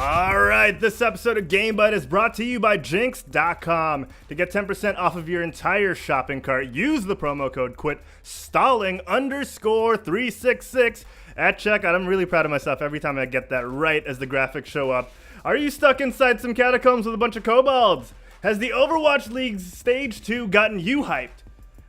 Alright, this episode of GameByte is brought to you by Jinx.com. To get 10% off of your entire shopping cart, use the promo code QUITSTALLING_366 at checkout. I'm really proud of myself every time I get that right as the graphics show up. Are you stuck inside some catacombs with a bunch of kobolds? Has the Overwatch League's Stage 2 gotten you hyped?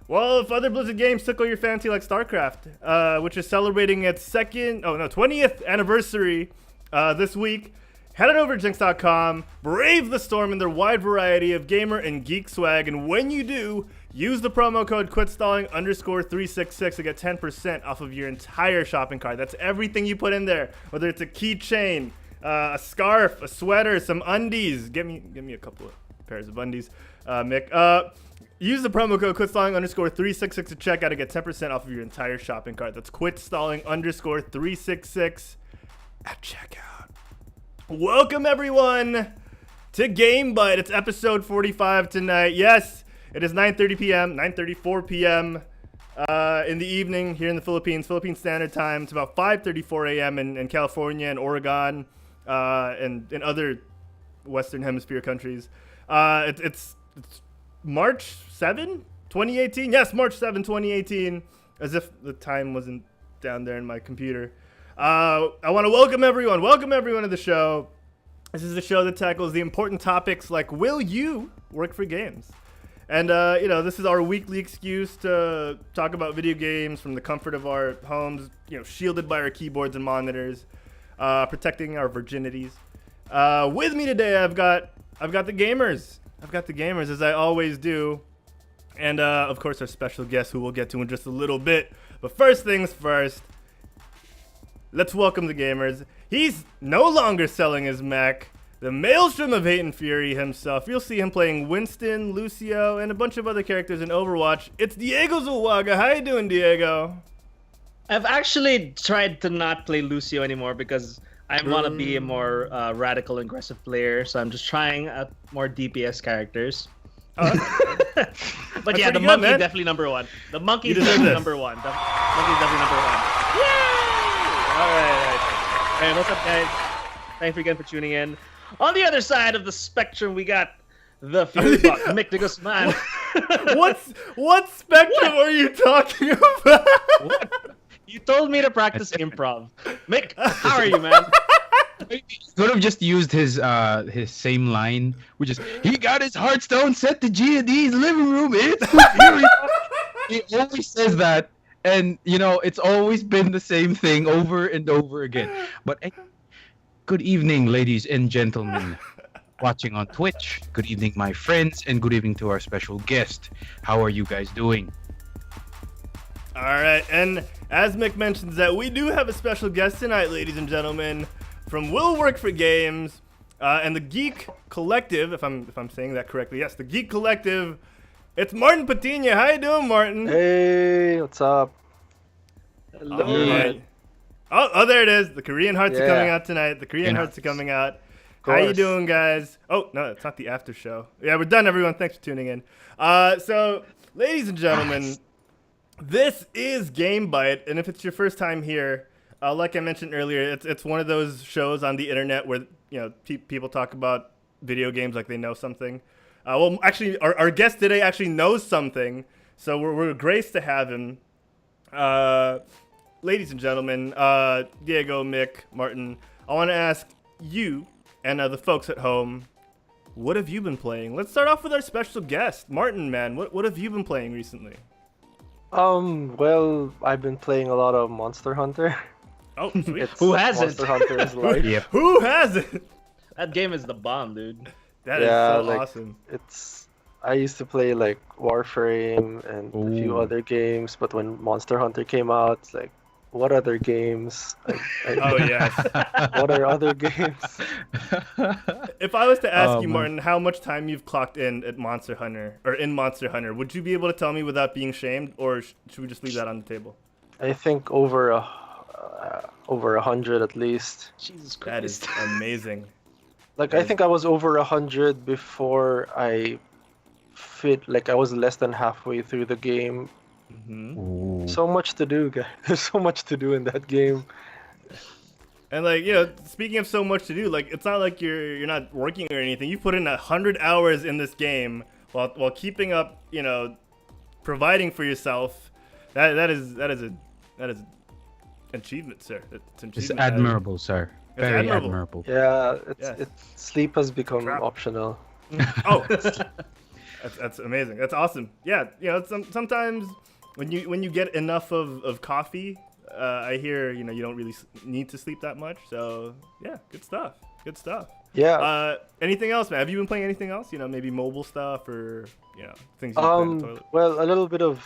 Well, if other Blizzard games tickle your fancy like StarCraft, which is celebrating its 20th anniversary this week, head on over to Jinx.com, brave the storm in their wide variety of gamer and geek swag, and when you do, use the promo code QUITSTALLING_366 to get 10% off of your entire shopping cart. That's everything you put in there, whether it's a keychain, a scarf, a sweater, some undies. Get me a couple of pairs of undies, Mick. Use the promo code QUITSTALLING_366 to check out to get 10% off of your entire shopping cart. That's QUITSTALLING_366 at checkout. Welcome everyone to GameByte. It's episode 45 tonight. Yes, it is 9:34 p.m. In the evening here in the Philippine Standard Time. It's about 5:34 a.m. in California and Oregon and in other Western Hemisphere countries. It's March 7, 2018. Yes, March 7, 2018. As if the time wasn't down there in my computer. I want to welcome everyone to the show. This is the show that tackles the important topics like, will you work for games? And, this is our weekly excuse to talk about video games from the comfort of our homes, shielded by our keyboards and monitors, protecting our virginities. With me today, I've got the gamers. As I always do. And, of course, our special guest, who we'll get to in just a little bit. But first things first, let's welcome the gamers. He's no longer selling his mech. The Maelstrom of Hate and Fury himself. You'll see him playing Winston, Lucio, and a bunch of other characters in Overwatch. It's Diego Zuluaga. How you doing, Diego? I've actually tried to not play Lucio anymore because I want to be a more radical and aggressive player. So I'm just trying out more DPS characters. But That's yeah, the good, monkey man. definitely number one. The monkey is deserve definitely this. number one. The monkey is definitely number one. Yay! All right. Hey, what's up, guys? Thanks again for tuning in. On the other side of the spectrum, we got the Fury Buck, Mick DeGuzman. What spectrum are you talking about? What? You told me to practice improv. Mick, how are you, man? Could have just used his same line, which is, he got his Hearthstone set to G&D's living room. It's the Fury Buck. He always says that, and it's always been the same thing over and over again. But good evening, ladies and gentlemen watching on Twitch. Good evening, my friends, and good evening to our special guest. How are you guys doing? All right, and as Mick mentions that we do have a special guest tonight, ladies and gentlemen, from Will Work for Games and the Geek Collective, if I'm saying that correctly. Yes, the Geek Collective. It's Martin Patiño. How you doing, Martin? Hey, what's up? Hello. Right. Oh, there it is. The Korean Hearts are coming out tonight. Hearts are coming out. How you doing, guys? Oh, no, it's not the after show. Yeah, we're done, everyone. Thanks for tuning in. So, ladies and gentlemen, this is GameByte, and if it's your first time here, like I mentioned earlier, it's one of those shows on the internet where people talk about video games like they know something. Well, actually, our guest today actually knows something, so we're graced to have him. Ladies and gentlemen, Diego, Mick, Martin, I want to ask you and the folks at home, what have you been playing? Let's start off with our special guest, Martin. Man, what have you been playing recently? Well, I've been playing a lot of Monster Hunter. Oh, sweet. Who hasn't? Monster Hunter is life. Yep. Who hasn't? That game is the bomb, dude. That is so awesome. I used to play like Warframe and a few other games, but when Monster Hunter came out, it's like, what other games? Oh, yes. What are other games? If I was to ask you, man. Martin, how much time you've clocked in Monster Hunter, would you be able to tell me without being shamed, or should we just leave that on the table? I think over 100 at least. Jesus That is Christ. amazing. Like, I think I was over 100 before I I was less than halfway through the game. Mm-hmm. Ooh. So much to do, guys. There's so much to do in that game. And like, speaking of so much to do, like it's not like you're not working or anything. You put in 100 hours in this game while keeping up, providing for yourself. That is an achievement, sir. It's an It's achievement. admirable, sir. Very admirable. Yeah, Yes. sleep has become optional. Oh, that's amazing. That's awesome. Yeah, sometimes when you get enough of coffee, I hear you don't really need to sleep that much. So yeah, good stuff. Good stuff. Yeah. Anything else, man? Have you been playing anything else? Maybe mobile stuff or things you play on the toilet. Well, a little bit of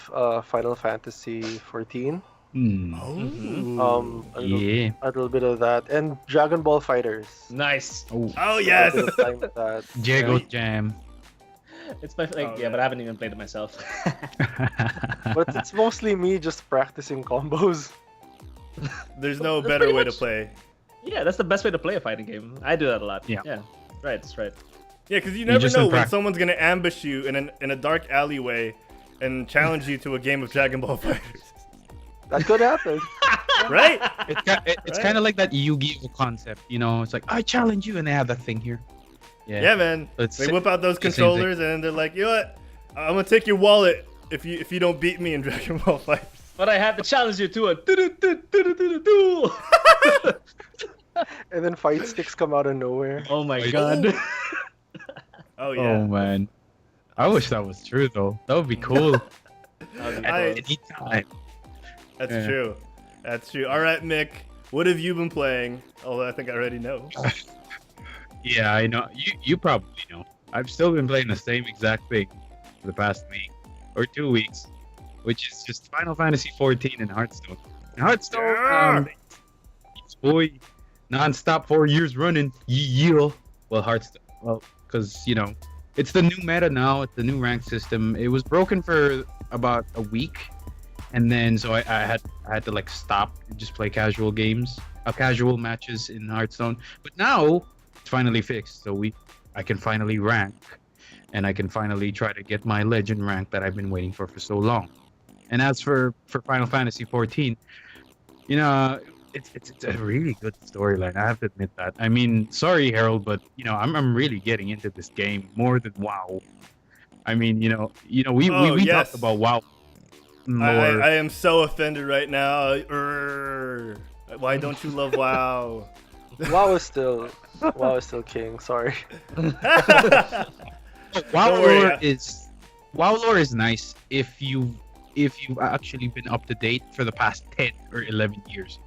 Final Fantasy 14. Oh. Yeah. A little bit of that, and Dragon Ball Fighters. Nice. Oh yes. A bit of time with that. Jago Jam. It's my yeah. but I haven't even played it myself. But it's mostly me just practicing combos. There's no That's better pretty way to much- play. Yeah, that's the best way to play a fighting game. I do that a lot. Yeah. Yeah. Right. That's right. Yeah, because you never just know don't when prac- someone's gonna ambush you in a dark alleyway and challenge you to a game of Dragon Ball Fighters. That could happen. Right? It's Right. kind of like that Yu-Gi-Oh concept, It's like I challenge you, and they have that thing here. Yeah, man. It's They whip out those it's the same thing. controllers and they're like, you know what? I'm gonna take your wallet if you don't beat me in Dragon Ball Fighters. But I have to challenge you to a duel. And then fight sticks come out of nowhere. Oh my Wait. god. Oh yeah. Oh man, I wish that was true though. That would be cool. Anytime. That's Yeah. true. That's true. All right, Mick. What have you been playing? Although I think I already know. Yeah, I know. You probably know. I've still been playing the same exact thing for the past week or 2 weeks, which is just Final Fantasy 14 and Hearthstone. And Hearthstone, Yeah. it's boy, non-stop 4 years running. Yeah. Well, Hearthstone. Well, because it's the new meta now. It's the new rank system. It was broken for about a week, and then so I had to like stop and just play casual games, casual matches in Hearthstone. But now it's finally fixed, so I can finally rank, and I can finally try to get my legend rank that I've been waiting for so long. And as for Final Fantasy 14, it's a really good storyline. I have to admit that. I mean, sorry, Harold, but I'm really getting into this game more than WoW. I mean, we yes. talked about WoW more. I am so offended right now. Why don't you love WoW? WoW is still king. Sorry. WoW Don't worry, lore is nice if you've actually been up to date for the past 10 or 11 years.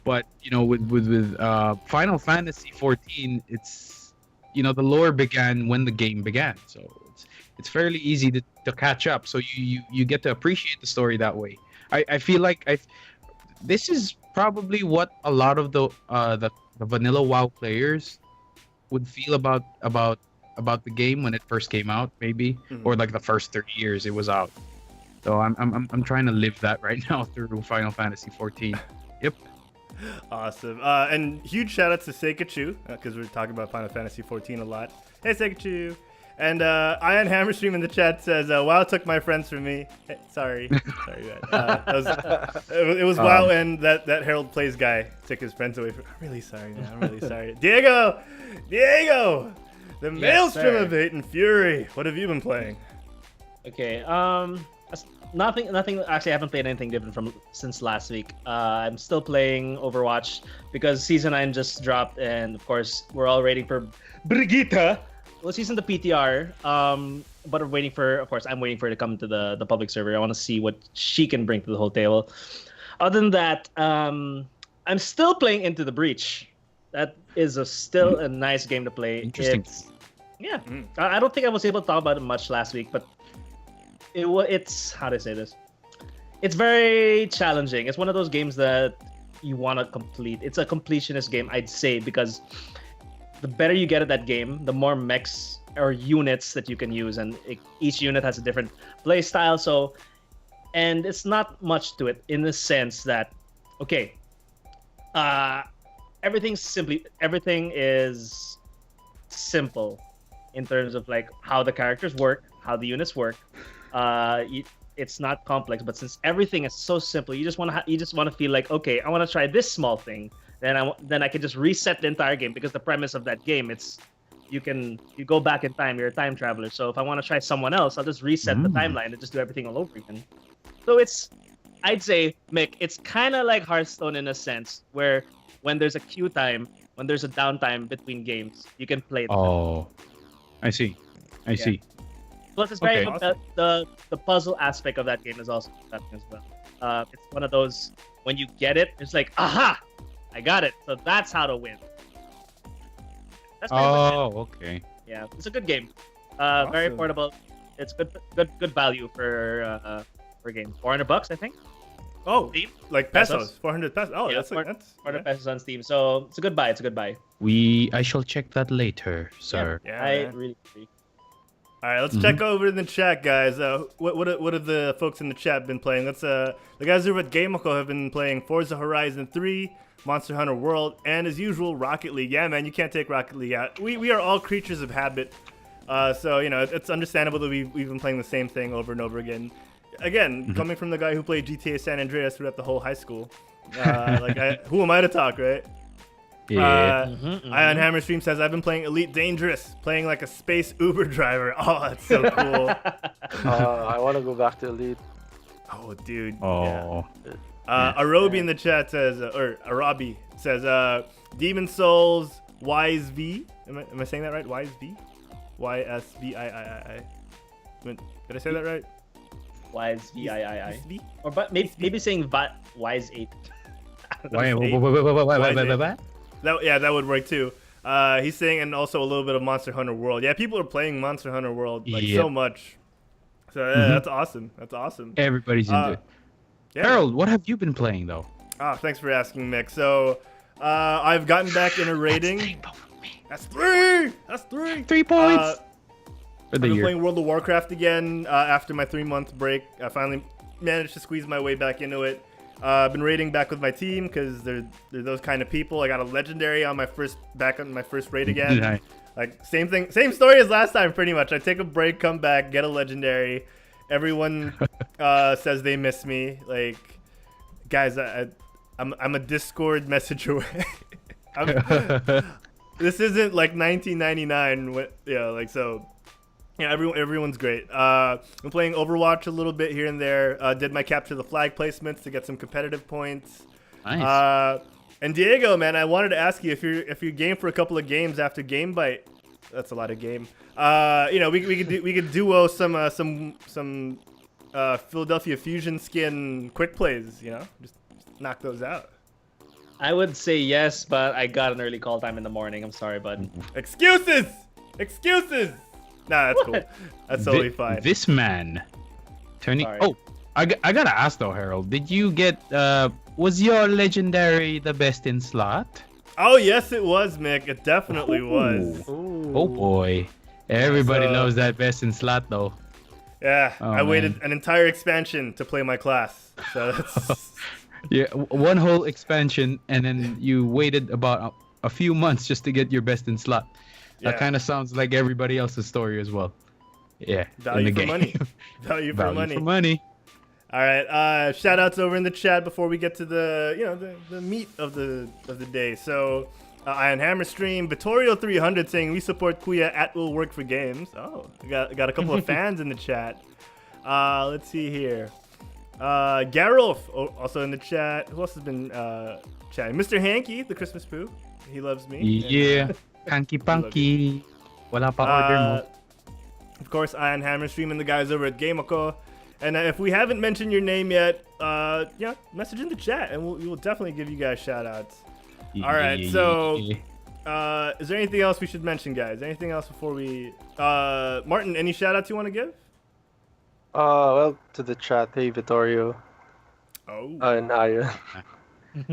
But with Final Fantasy 14, it's the lore began when the game began, so it's fairly easy to catch up. So you get to appreciate the story that way. I feel like this is probably what a lot of the vanilla WoW players would feel about the game when it first came out, maybe, or like the first 30 years it was out. So I'm trying to live that right now through Final Fantasy 14. Yep. Awesome. And huge shout out to Seikachu, because we're talking about Final Fantasy 14 a lot. Hey, Seikachu. And Ian Hammerstream in the chat says, WoW took my friends from me. Hey, sorry, man. It was WoW and that Herald Plays guy took his friends away from. I'm really sorry, man. I'm really sorry. Diego, the maelstrom of hate and fury. What have you been playing? Okay. Nothing. Actually, I haven't played anything different since last week. I'm still playing Overwatch because Season 9 just dropped, and of course, we're all waiting for Brigitte. Well, she's in the PTR, but I'm waiting for her to come to the public server. I want to see what she can bring to the whole table. Other than that, I'm still playing Into the Breach. That is still a nice game to play. Interesting. I don't think I was able to talk about it much last week, but it's how do I say this? It's very challenging. It's one of those games that you want to complete. It's a completionist game, I'd say, because the better you get at that game, the more mechs or units that you can use, and each unit has a different play style. So, and it's not much to it in the sense that, okay, everything is simple in terms of like how the characters work, how the units work. It's not complex, but since everything is so simple, you just want to feel like, okay, I want to try this small thing, then I can just reset the entire game, because the premise of that game, it's you go back in time. You're a time traveler. So if I want to try someone else, I'll just reset the timeline and just do everything all over again. So I'd say, Mick, it's kind of like Hearthstone in a sense, where when there's a queue time, when there's a downtime between games, you can play them. Oh, I see. I see. Plus, it's very Okay. the puzzle aspect of that game is also exciting as well. It's one of those, when you get it, it's like, aha, I got it. So that's how to win. That's pretty much it. Oh, okay. Yeah, it's a good game. Very Awesome. affordable. It's good value for game. $400, I think. Oh, Steam? like pesos, 400 pesos. Oh, Yeah, that's four- that's 400 pesos on Steam. So it's a good buy. It's a good buy. I shall check that later, sir. yeah. I Man. really agree. All right, let's check over in the chat, guys. What have the folks in the chat been playing? The guys over at GameByte have been playing Forza Horizon 3, Monster Hunter World, and as usual, Rocket League. Yeah, man, you can't take Rocket League out. We are all creatures of habit, so it's understandable that we've been playing the same thing over and over again. Again, coming from the guy who played GTA San Andreas throughout the whole high school, who am I to talk, right? Yeah. Ion Hammer Stream says, I've been playing Elite Dangerous, playing like a space Uber driver. Oh, that's so cool. I want to go back to Elite. Oh, dude. Oh. Arobi in the chat says, or Arabi says, Demon Souls YSV. Am I saying that right? YSV? YSVIII. Did I say that right? Wise VIII. YSV? Or but maybe saying Wise 8. Wait. That would work too. He's saying, and also a little bit of Monster Hunter World. Yeah, people are playing Monster Hunter World like Yep. so much. So yeah, that's awesome. That's awesome. Everybody's into it. Yeah. Harold, what have you been playing though? Thanks for asking, Mick. So, I've gotten back in a rating. That's three. That's three. 3 points for I've the been year. playing World of Warcraft again after my 3-month break. I finally managed to squeeze my way back into it. I've been raiding back with my team because they're those kind of people. I got a legendary on my first raid again. Nice. Like same thing, same story as last time, pretty much. I take a break, come back, get a legendary. Everyone says they miss me. Like, guys, I'm a Discord message away. This isn't like 1999. So. Yeah, everyone's great. I'm playing Overwatch a little bit here and there. Did my capture the flag placements to get some competitive points. Nice. And Diego, man, I wanted to ask you if you're game for a couple of games after GameByte. That's a lot of game. We could duo some Philadelphia Fusion skin quick plays. Just knock those out. I would say yes, but I got an early call time in the morning. I'm sorry, bud. Excuses. Nah, that's cool. That's totally fine. This man turning. Sorry. Oh, I gotta ask though, Harold. Did you get? Was your legendary the best in slot? Oh yes, it was, Mick. It definitely was. Oh boy, everybody So- loves that best in slot though. Yeah, Oh, I waited man. an entire expansion to play my class. So that's Yeah, one whole expansion, and then you waited about a few months just to get your best in slot. That Yeah. kind of sounds like everybody else's story as well. Yeah, value in for the game. money. Value for Value money. for money. All right. Shout outs over in the chat before we get to the meat of the day. So Iron Hammer stream, Vittorio 300 saying we support Kuya at Will Work for Games. Oh, got a couple of fans in the chat. Let's see here. Garolf also in the chat. Who else has been chatting? Mr. Hanky, the Christmas Poo. He loves me. Yeah, Hanky Panky. Wala pa order mo. Of course, Iron Hammer streaming the guys over at GameByte. And if we haven't mentioned your name yet, message in the chat, and we will definitely give you guys shout outs. All right, so is there anything else we should mention, guys? Anything else before we... Martin, any shout outs you want to give? Well, to the chat, hey Vittorio Oh. and Ian.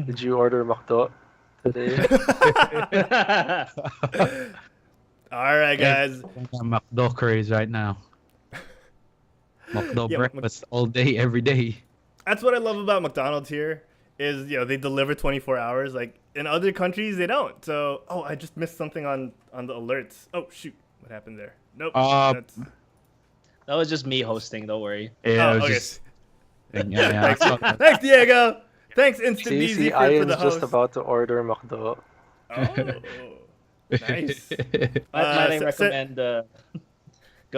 Did you order McDo today? All right, guys. McDo craze right now. McDo Yeah, breakfast all day, every day. That's what I love about McDonald's here is, they deliver 24 hours. Like, in other countries, they don't. So, I just missed something on the alerts. Oh, shoot. What happened there? Nope. That's... That was just me hosting. Don't worry. Yeah, Oh, I was okay. just. Yeah, I saw that. Thanks, Diego. Thanks, Instant See, DZ, for Ian's the just host. about to order McDo. Oh, nice. Might I se- recommend? Go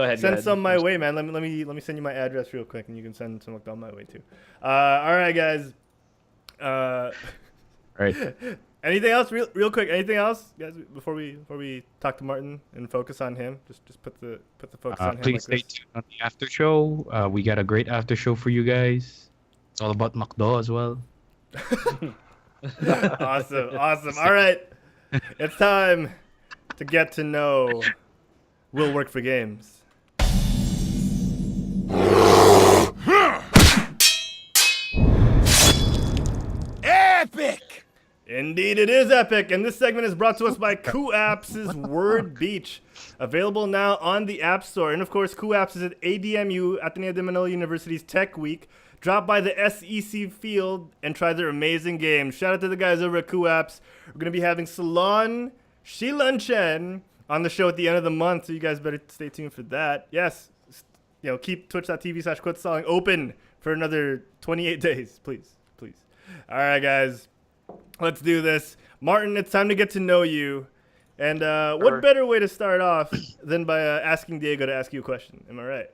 ahead. Send some my way, man. Let me send you my address real quick, and you can send some McDonald's my way too. All right, guys. Right. Anything else, real quick? Anything else, guys? Before we talk to Martin and focus on him, just put the focus on him. Please like stay this. tuned on the after show. We got a great after show for you guys. It's all about McDo as well. Awesome. All right, it's time to get to know Will Work for Games. Epic! Indeed, it is epic, and this segment is brought to us by Apps' Word Beach, available now on the App Store. And of course, Apps is at ADMU, Ateneo de Manila University's Tech Week. Drop by the SEC field and try their amazing games. Shout out to the guys over at Apps. We're going to be having Salon Shilan Chen on the show at the end of the month, so you guys better stay tuned for that. Yes, keep twitch.tv/quoteselling open for another 28 days, please. All right, guys. Let's do this. Martin, it's time to get to know you. And what better way to start off than by asking Diego to ask you a question? Am I right?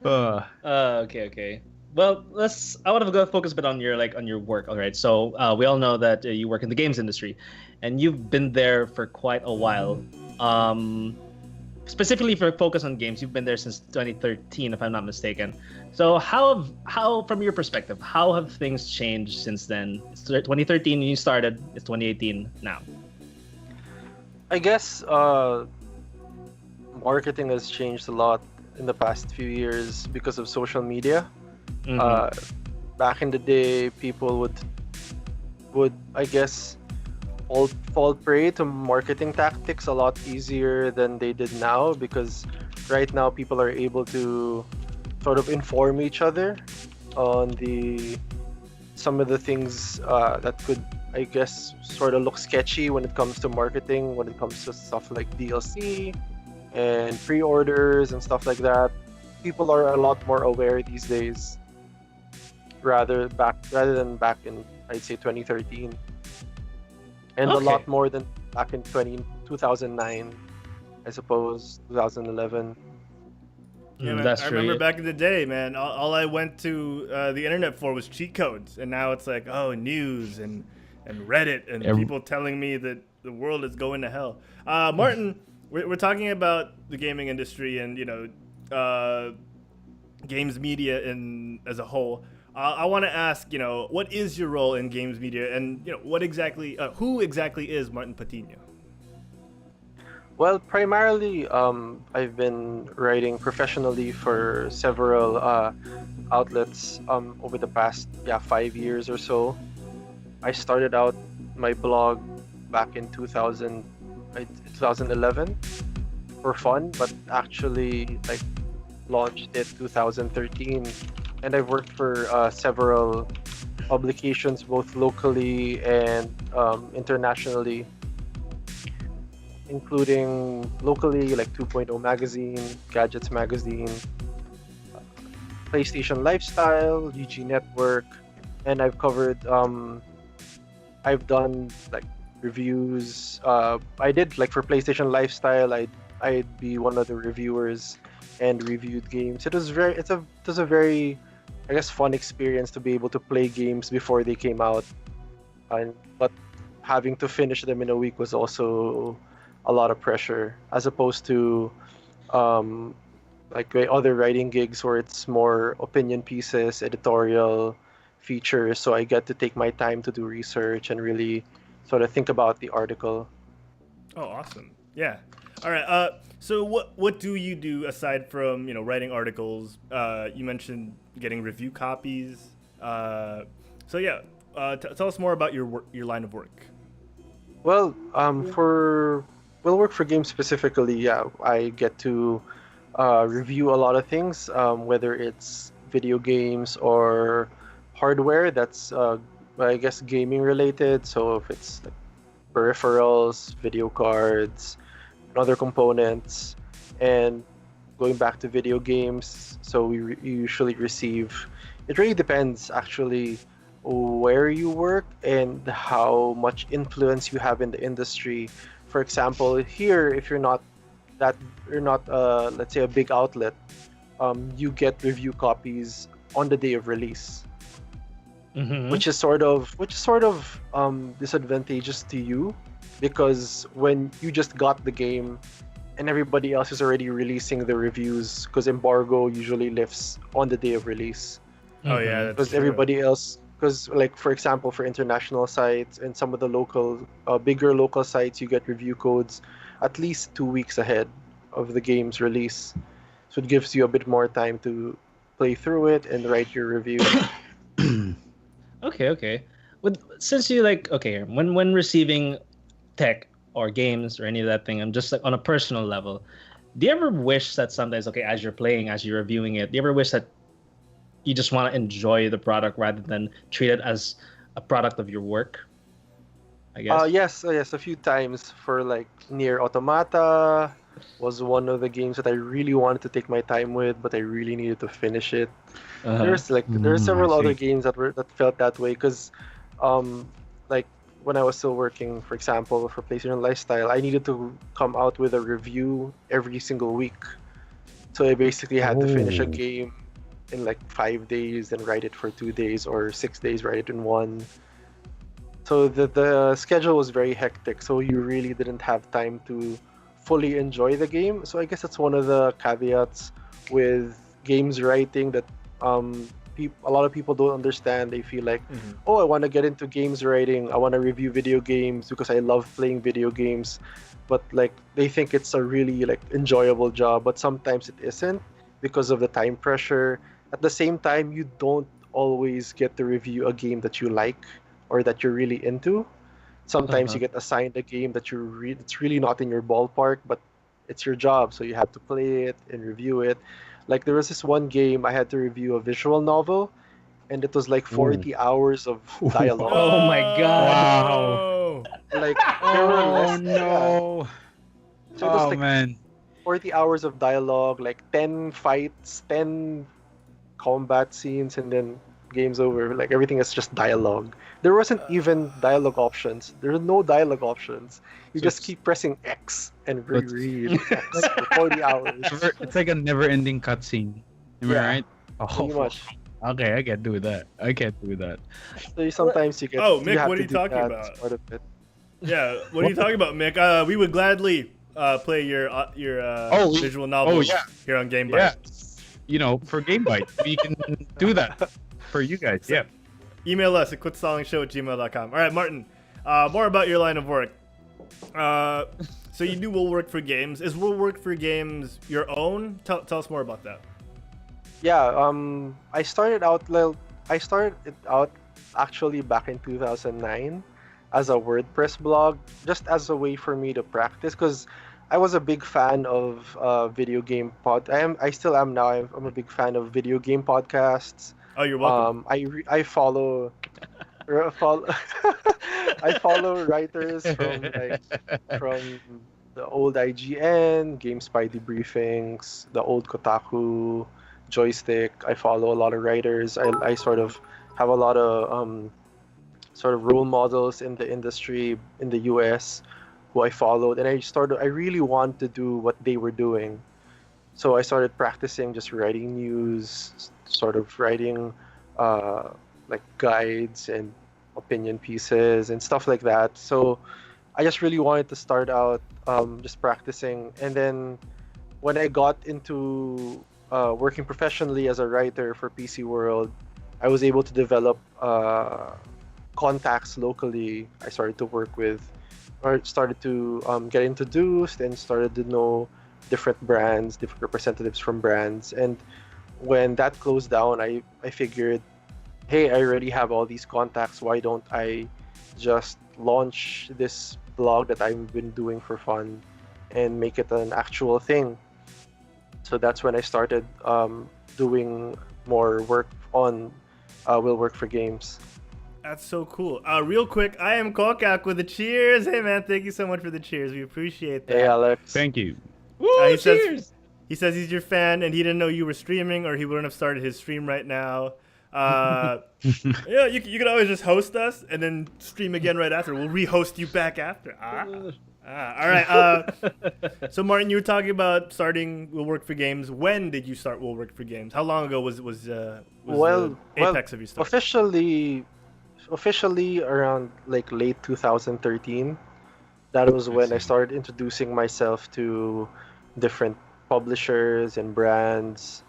Okay. Well, I want to go focus a bit on your work. All right. So we all know that you work in the games industry, and you've been there for quite a while. Specifically for focus on games, you've been there since 2013, if I'm not mistaken. So how from your perspective, how have things changed since then? It's 2013 when you started. It's 2018 now. I guess marketing has changed a lot in the past few years because of social media. Back in the day, people would I guess fall prey to marketing tactics a lot easier than they did now, because right now people are able to sort of inform each other on some of the things that could, I guess, sort of look sketchy when it comes to marketing, when it comes to stuff like DLC and pre-orders and stuff like that. People are a lot more aware these days rather than back in, I'd say, 2013. And a lot more than back in 2009, I suppose, 2011. Yeah, man, That's I true. remember back in the day, man, all I went to the internet for was cheat codes. And now it's like, news and Reddit and people telling me that the world is going to hell. Martin, we're talking about the gaming industry and, games media as a whole. I want to ask, what is your role in games media, and who exactly is Martin Patiño? Well, primarily, I've been writing professionally for several outlets over the past 5 years or so. I started out my blog back in 2011 for fun, but actually launched it 2013. And I've worked for several publications, both locally and internationally, including locally like 2.0 Magazine, Gadgets Magazine, PlayStation Lifestyle, GG Network, and I've covered, I've done reviews. I did for PlayStation Lifestyle, I'd be one of the reviewers and reviewed games. It was a very I guess fun experience to be able to play games before they came out, but having to finish them in a week was also a lot of pressure, as opposed to other writing gigs where it's more opinion pieces, editorial features. So I get to take my time to do research and really sort of think about the article. Oh, awesome! Yeah. All right. So what do you do aside from writing articles? You mentioned getting review copies. Tell us more about your line of work. Well, for Will Work for Games specifically, I get to review a lot of things, whether it's video games or hardware that's I guess gaming related. So if it's peripherals, video cards, and other components, and going back to video games, so we usually receive. It really depends actually where you work and how much influence you have in the industry. For example, here, if that you're not let's say a big outlet, you get review copies on the day of release, which is sort of disadvantageous to you, because when you just got the game and everybody else is already releasing the reviews, because embargo usually lifts on the day of release. Oh yeah, that's Because true. everybody else, because like for example, for international sites and some of the local bigger local sites, you get review codes at least 2 weeks ahead of the game's release, so it gives you a bit more time to play through it and write your review. Okay. Since you like, okay, when receiving tech or games or any of that thing, I'm just like on a personal level. Do you ever wish that sometimes, okay, as you're playing, as you're reviewing it, do you ever wish that you just want to enjoy the product rather than treat it as a product of your work? I guess. Yes, a few times. For like Near Automata was one of the games that I really wanted to take my time with, but I really needed to finish it. There's I several other see. games that felt that way, because like when I was still working, for example, for PlayStation Lifestyle, I needed to come out with a review every single week. So I basically had to finish a Oh. game in like 5 days, then write it for 2 days, or 6 days, write it in one. So the schedule was very hectic, so you really didn't have time to fully enjoy the game. So I guess that's one of the caveats with games writing that a lot of people don't understand. They feel like, oh, I want to get into games writing. I want to review video games because I love playing video games. But like they think it's a really like enjoyable job, but sometimes it isn't because of the time pressure. At the same time, you don't always get to review a game that you like or that you're really into. Sometimes you get assigned a game that it's really not in your ballpark, but it's your job, so you have to play it and review it. Like there was this one game I had to review a visual novel, and it was like 40 hours of dialogue. Oh my God. Wow. Like there were Oh less. Yeah. no. So it was Oh like man. 40 hours of dialogue, like 10 fights, 10 combat scenes, and then game's over. Like everything is just dialogue. There wasn't even dialogue options. There are no dialogue options. You So just it's- keep pressing X and But- reread X for 40 hours. It's like a never-ending cutscene. Am I Yeah, right? Oh, pretty much. okay, I can't do that. I can't do that. So sometimes you get. Oh, you Mick, have what to are you do talking that about? as part of it. Yeah, what are you talking about, Mick? We would gladly play your visual novels yeah. here on GameByte. Yeah. You know, for GameByte, we can do that for you guys. Yeah. Email us at quitstallingShow@gmail.com. All right, Martin, more about your line of work. So you do Will Work for Games. Is Will Work for Games your own? Tell us more about that. Yeah. I started it out actually back in 2009 as a WordPress blog, just as a way for me to practice, because I was a big fan of video game I still am now. I'm a big fan of video game podcasts. Oh, you're welcome. I follow I follow writers from the old IGN, GameSpy debriefings, the old Kotaku, Joystick. I follow a lot of writers. I sort of have a lot of sort of role models in the industry in the US who I followed, and I really wanted to do what they were doing. So I started practicing just writing news, sort of writing like guides and opinion pieces and stuff like that. So I just really wanted to start out just practicing. And then when I got into working professionally as a writer for PC World, I was able to develop contacts locally. I started to work with, or started to get introduced and started to know different brands, different representatives from brands. And when that closed down, I figured, hey, I already have all these contacts. Why don't I just launch this blog that I've been doing for fun and make it an actual thing? So that's when I started doing more work on Will Work for Games. That's so cool. Real quick, I am Kokak with the cheers. Hey, man, thank you so much for the cheers. We appreciate that. Hey, Alex. Thank you. Woo, He says- cheers! He says he's your fan, and he didn't know you were streaming, or he wouldn't have started his stream right now. Yeah, you could always just host us and then stream again right after. We'll re-host you back after. All right. So Martin, you were talking about starting Will Work for Games. When did you start Will Work for Games? How long ago was Apex of you started? Officially around like late 2013. That was when I started introducing myself to different publishers and brands.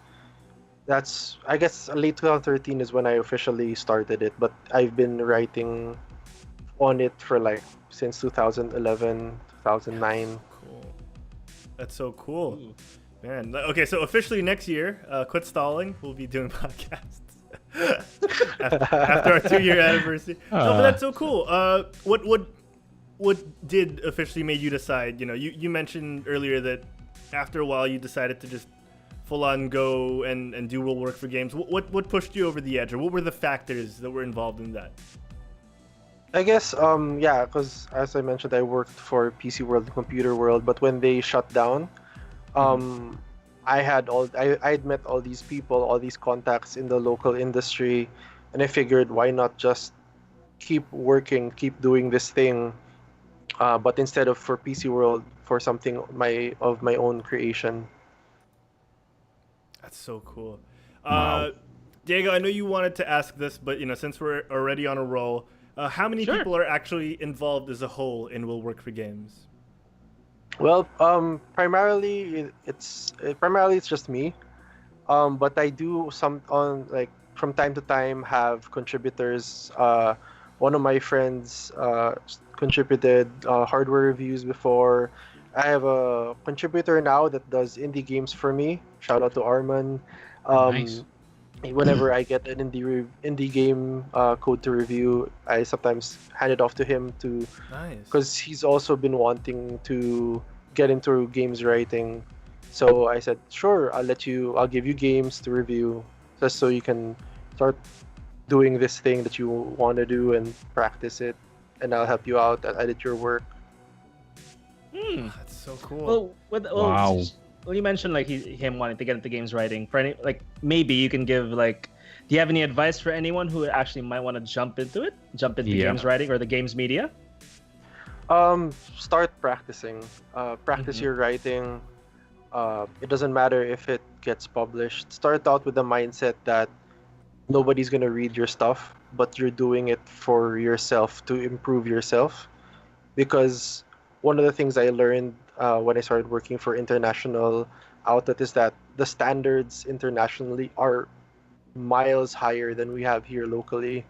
That's, I guess, late 2013 is when I officially started it, but I've been writing on it for like since 2011, 2009. Cool. That's so cool. Ooh. Man. Okay, so officially next year, quit stalling, we'll be doing podcasts. After our 2-year anniversary. No, but that's so cool. What did officially made you decide? You know, you mentioned earlier that after a while you decided to just full on go and do Will Work for Games. What pushed you over the edge, or what were the factors that were involved in that? I guess yeah, because as I mentioned, I worked for PC World and Computer World, but when they shut down, I'd met all these people, all these contacts in the local industry, and I figured why not just keep working, keep doing this thing, but instead of for PC World, for something of my own creation. That's so cool. Wow. Diego, I know you wanted to ask this, but you know, since we're already on a roll, how many people are actually involved as a whole in Will Work for Games? Well, primarily it's just me, but I do from time to time have contributors. One of my friends contributed hardware reviews before. I have a contributor now that does indie games for me. Shout out to Arman. Nice. Whenever I get an indie game code to review, I sometimes hand it off to him because he's also been wanting to get into games writing. So I said, sure, I'll give you games to review just so you can start doing this thing that you want to do and practice it, and I'll help you out. I'll edit your work. That's so cool. Wow. Well, you mentioned like him wanting to get into games writing. For any, like, maybe you can give do you have any advice for anyone who actually might want to jump into games writing or the games media? Start practicing. Practice your writing. It doesn't matter if it gets published. Start out with the mindset that nobody's gonna read your stuff, but you're doing it for yourself to improve yourself. Because one of the things I learned when I started working for international outlet is that the standards internationally are miles higher than we have here locally.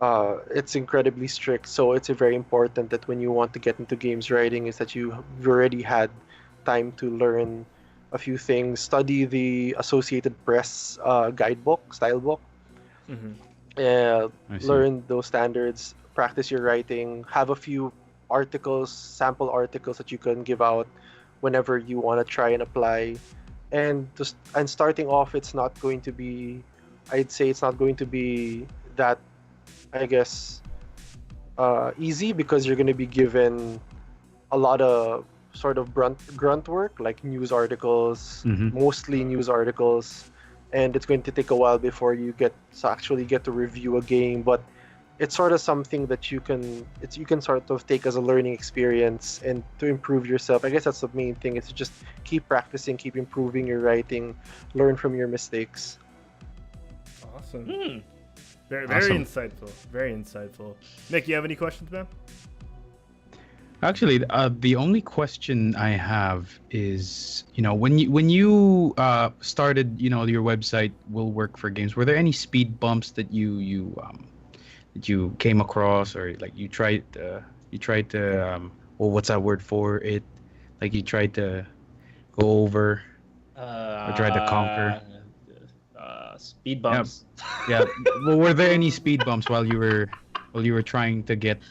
It's incredibly strict, so it's very important that when you want to get into games writing is that you've already had time to learn a few things, study the Associated Press guidebook, style book, learn those standards, practice your writing, have a few sample articles that you can give out whenever you want to try and apply. And starting off, I'd say it's not going to be that, I guess, easy, because you're going to be given a lot of sort of grunt work, like news articles, mostly news articles, and it's going to take a while before you actually get to review a game. But it's sort of something that you can sort of take as a learning experience and to improve yourself. I guess that's the main thing, is to just keep practicing, keep improving your writing, learn from your mistakes. Awesome. Very insightful. Very insightful. Nick, you have any questions, man? Actually, the only question I have is, when you started, your website Will Work for Games, were there any speed bumps that you came across, or like you tried to what's that word for it? Like you tried to go over or try to conquer? Speed bumps. Yeah. Well, were there any speed bumps while you were trying to get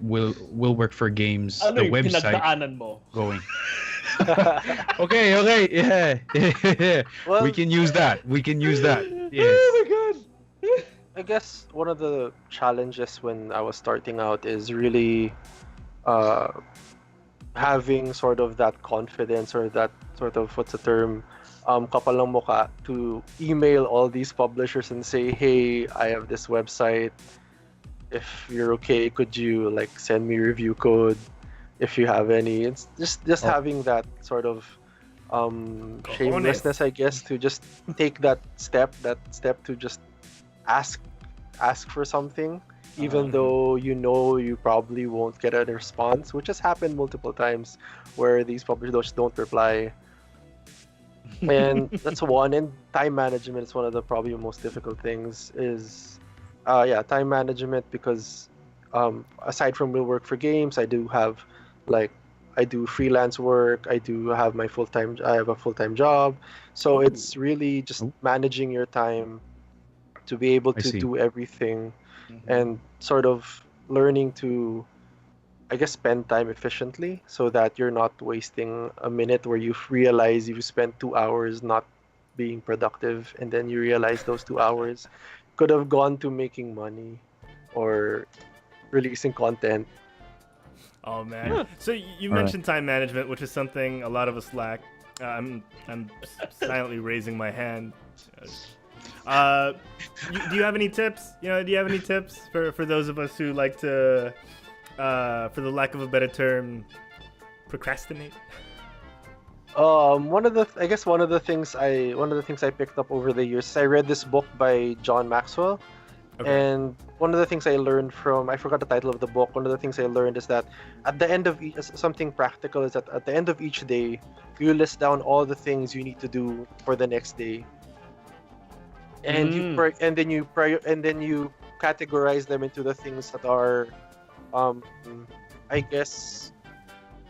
Will Work for Games, the website going? Okay, yeah. Well, we can use that. Yes. Oh my god. I guess one of the challenges when I was starting out is really having sort of that confidence or that sort of, what's the term, kapal ng mukha, to email all these publishers and say, hey, I have this website. If you're okay, could you like send me review code if you have any? It's just having that sort of shamelessness, I guess, to just take that step to just ask for something, even though you know you probably won't get a response, which has happened multiple times where these publishers don't reply. And that's one. And time management is one of the probably most difficult things is time management, because aside from Will Work for games, I do freelance work. I have a full-time job. So it's really just managing your time to be able to do everything, and sort of learning to, I guess, spend time efficiently so that you're not wasting a minute where you realize you spent 2 hours not being productive, and then you realize those 2 hours could have gone to making money or releasing content. Oh man! So you mentioned time management, which is something a lot of us lack. I'm silently raising my hand. Do you have any tips? Do you have any tips for those of us who like to, for the lack of a better term, procrastinate? One of the things I picked up over the years, I read this book by John Maxwell. Okay. And one of the things I learned I forgot the title of the book. One of the things I learned is that at the end of something practical is that at the end of each day, you list down all the things you need to do for the next day, and then you categorize them into the things that are, I guess,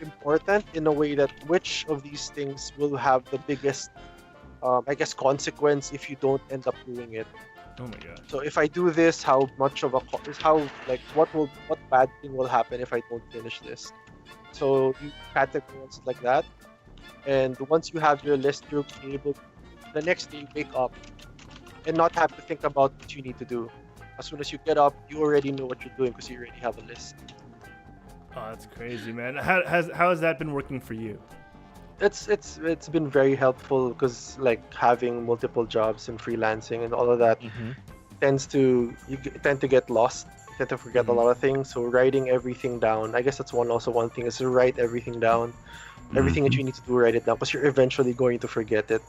important in a way that which of these things will have the biggest, consequence if you don't end up doing it. Oh my god. So if I do this, what bad thing will happen if I don't finish this? So you categorize it like that, and once you have your list, you'll be able to, the next day, wake up and not have to think about what you need to do. As soon as you get up, you already know what you're doing because you already have a list. Oh, that's crazy, man. How has that been working for you? It's been very helpful because like having multiple jobs and freelancing and all of that you tend to get lost, you tend to forget a lot of things. So writing everything down, I guess that's one thing is to write everything down, everything that you need to do, write it down, because you're eventually going to forget it.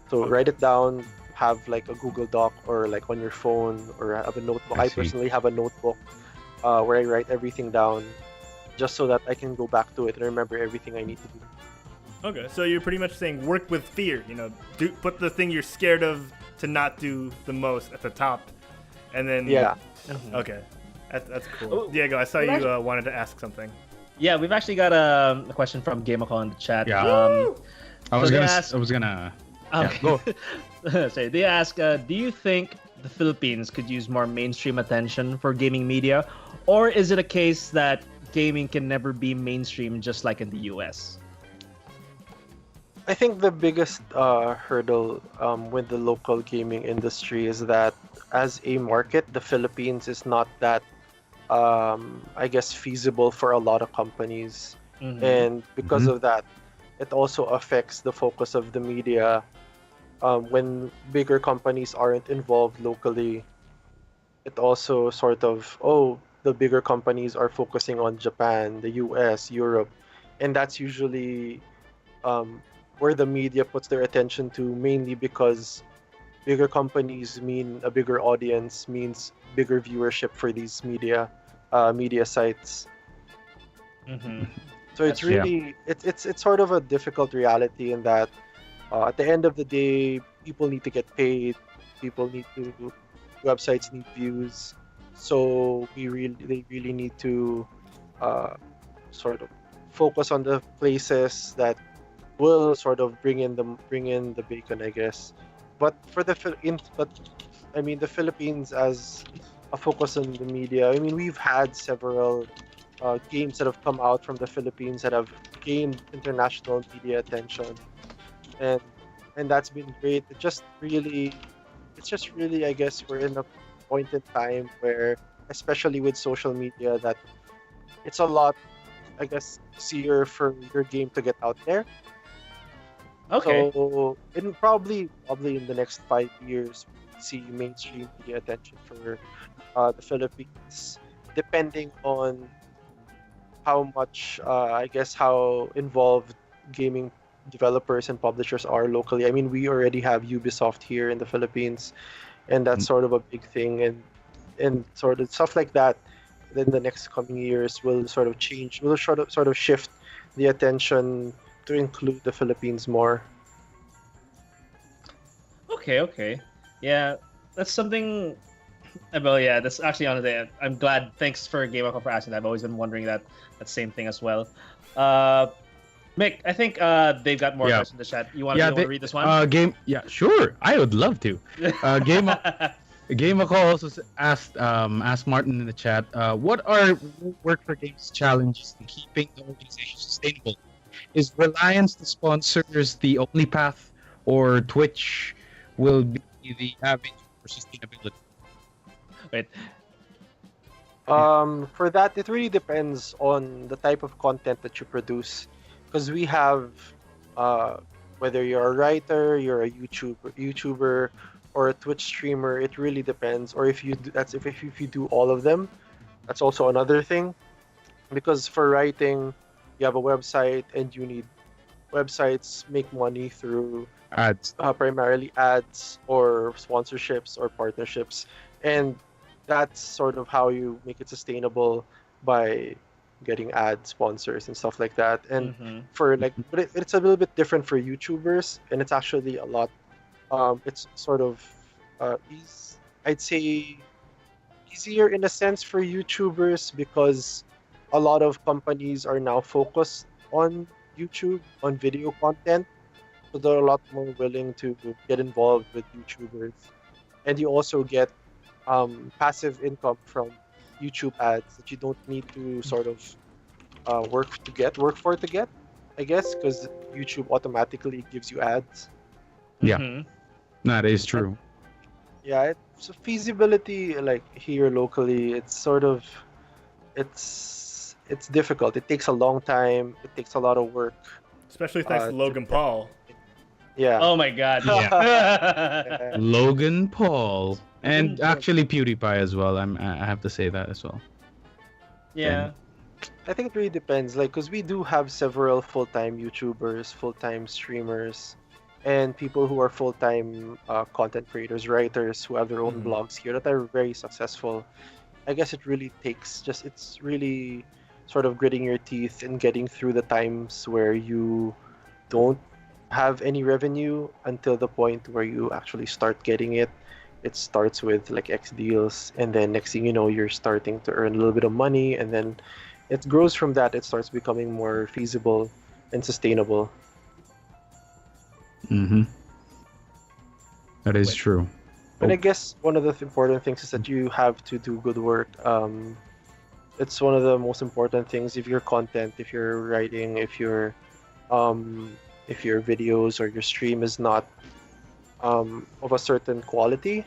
So write it down, have like a Google Doc or like on your phone, or have a notebook. I personally have a notebook where I write everything down, just so that I can go back to it and remember everything I need to do. Okay, so you're pretty much saying work with fear. Put the thing you're scared of to not do the most at the top, and then Okay, that's cool. Oh, Diego, I saw you wanted to ask something. Yeah, we've actually got a question from GameCon in the chat. Yeah. I was gonna. Okay. Go. So they ask, do you think the Philippines could use more mainstream attention for gaming media, or is it a case that gaming can never be mainstream just like in the US? I think the biggest hurdle with the local gaming industry is that as a market, the Philippines is not that, feasible for a lot of companies. And because of that, it also affects the focus of the media. When bigger companies aren't involved locally, it also sort of, the bigger companies are focusing on Japan, the US, Europe, and that's usually where the media puts their attention to, mainly because bigger companies mean a bigger audience, means bigger viewership for these media sites. So it's really it's sort of a difficult reality in that at the end of the day, people need to get paid, websites need views, so they really need to sort of focus on the places that will sort of bring in the bacon, I guess. But for the Philippines as a focus on the media, we've had several games that have come out from the Philippines that have gained international media attention, and that's been great. It's just really, I guess we're in a point in time where, especially with social media, that it's a lot. I guess, easier for your game to get out there. Okay. So probably in the next 5 years, we'll see mainstream media attention for the Philippines, depending on how much, I guess, how involved gaming developers and publishers are locally. I mean, we already have Ubisoft here in the Philippines, and that's sort of a big thing, and sort of stuff like that. Then the next coming years will sort of change, will sort of shift the attention to include the Philippines more. Okay. Yeah, that's something. Well, yeah, that's actually honestly, I'm glad. Thanks for Game of for asking that. I've always been wondering that same thing as well. Mick, I think they've got more Yeah. questions in the chat. You want to read this one? Yeah, sure. I would love to. Game of also asked Martin in the chat, what are work for games challenges in keeping the organization sustainable? Is reliance to sponsors the only path, or Twitch will be the avenue for sustainability? Wait. For that, it really depends on the type of content that you produce, because we have, whether you're a writer, you're a YouTuber, or a Twitch streamer, it really depends. Or if you do, if you do all of them, that's also another thing. Because for writing, you have a website, and you need websites make money through Ads. primarily ads or sponsorships or partnerships, and that's sort of how you make it sustainable, by getting ad sponsors and stuff like that. And for like, but it's a little bit different for YouTubers, and it's actually a lot. It's sort of I'd say easier in a sense for YouTubers, because a lot of companies are now focused on YouTube, on video content, so they're a lot more willing to get involved with YouTubers, and you also get passive income from YouTube ads that you don't need to sort of work for to get, I guess, because YouTube automatically gives you ads. Yeah. That is true. Yeah, so feasibility, like here locally, it's sort of, it's difficult. It takes a long time. It takes a lot of work. Especially thanks to Logan Paul. Yeah. Oh my God. Yeah. Logan Paul. And actually PewDiePie as well. I have to say that as well. Yeah. I think it really depends, like, because we do have several full-time YouTubers, full-time streamers, and people who are full-time content creators, writers who have their own blogs here that are very successful. I guess it really takes it's really sort of gritting your teeth and getting through the times where you don't have any revenue until the point where you actually start getting it. It starts with like X deals, and then next thing you know, you're starting to earn a little bit of money, and then it grows from that. It starts becoming more feasible and sustainable. That is true. But I guess one of the important things is that you have to do good work. It's one of the most important things. If your content, if you're writing, if your videos or your stream is not of a certain quality,